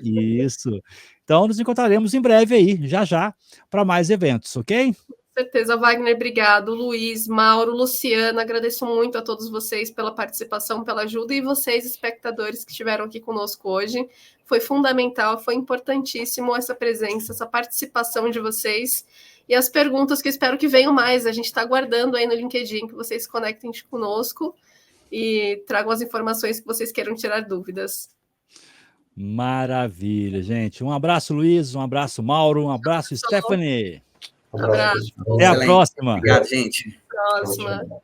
Isso. Então, nos encontraremos em breve aí, já, para mais eventos, ok? Com certeza, Wagner, obrigado. Luiz, Mauro, Luciana, agradeço muito a todos vocês pela participação, pela ajuda, e vocês, espectadores que estiveram aqui conosco hoje. Foi fundamental, foi importantíssimo essa presença, essa participação de vocês, e as perguntas que eu espero que venham mais. A gente está aguardando aí no LinkedIn que vocês se conectem conosco e tragam as informações que vocês queiram tirar dúvidas. Maravilha, gente. Um abraço, Luiz, um abraço, Mauro, um abraço, Stephanie. Um abraço. Até a próxima. Obrigado, gente. Próxima.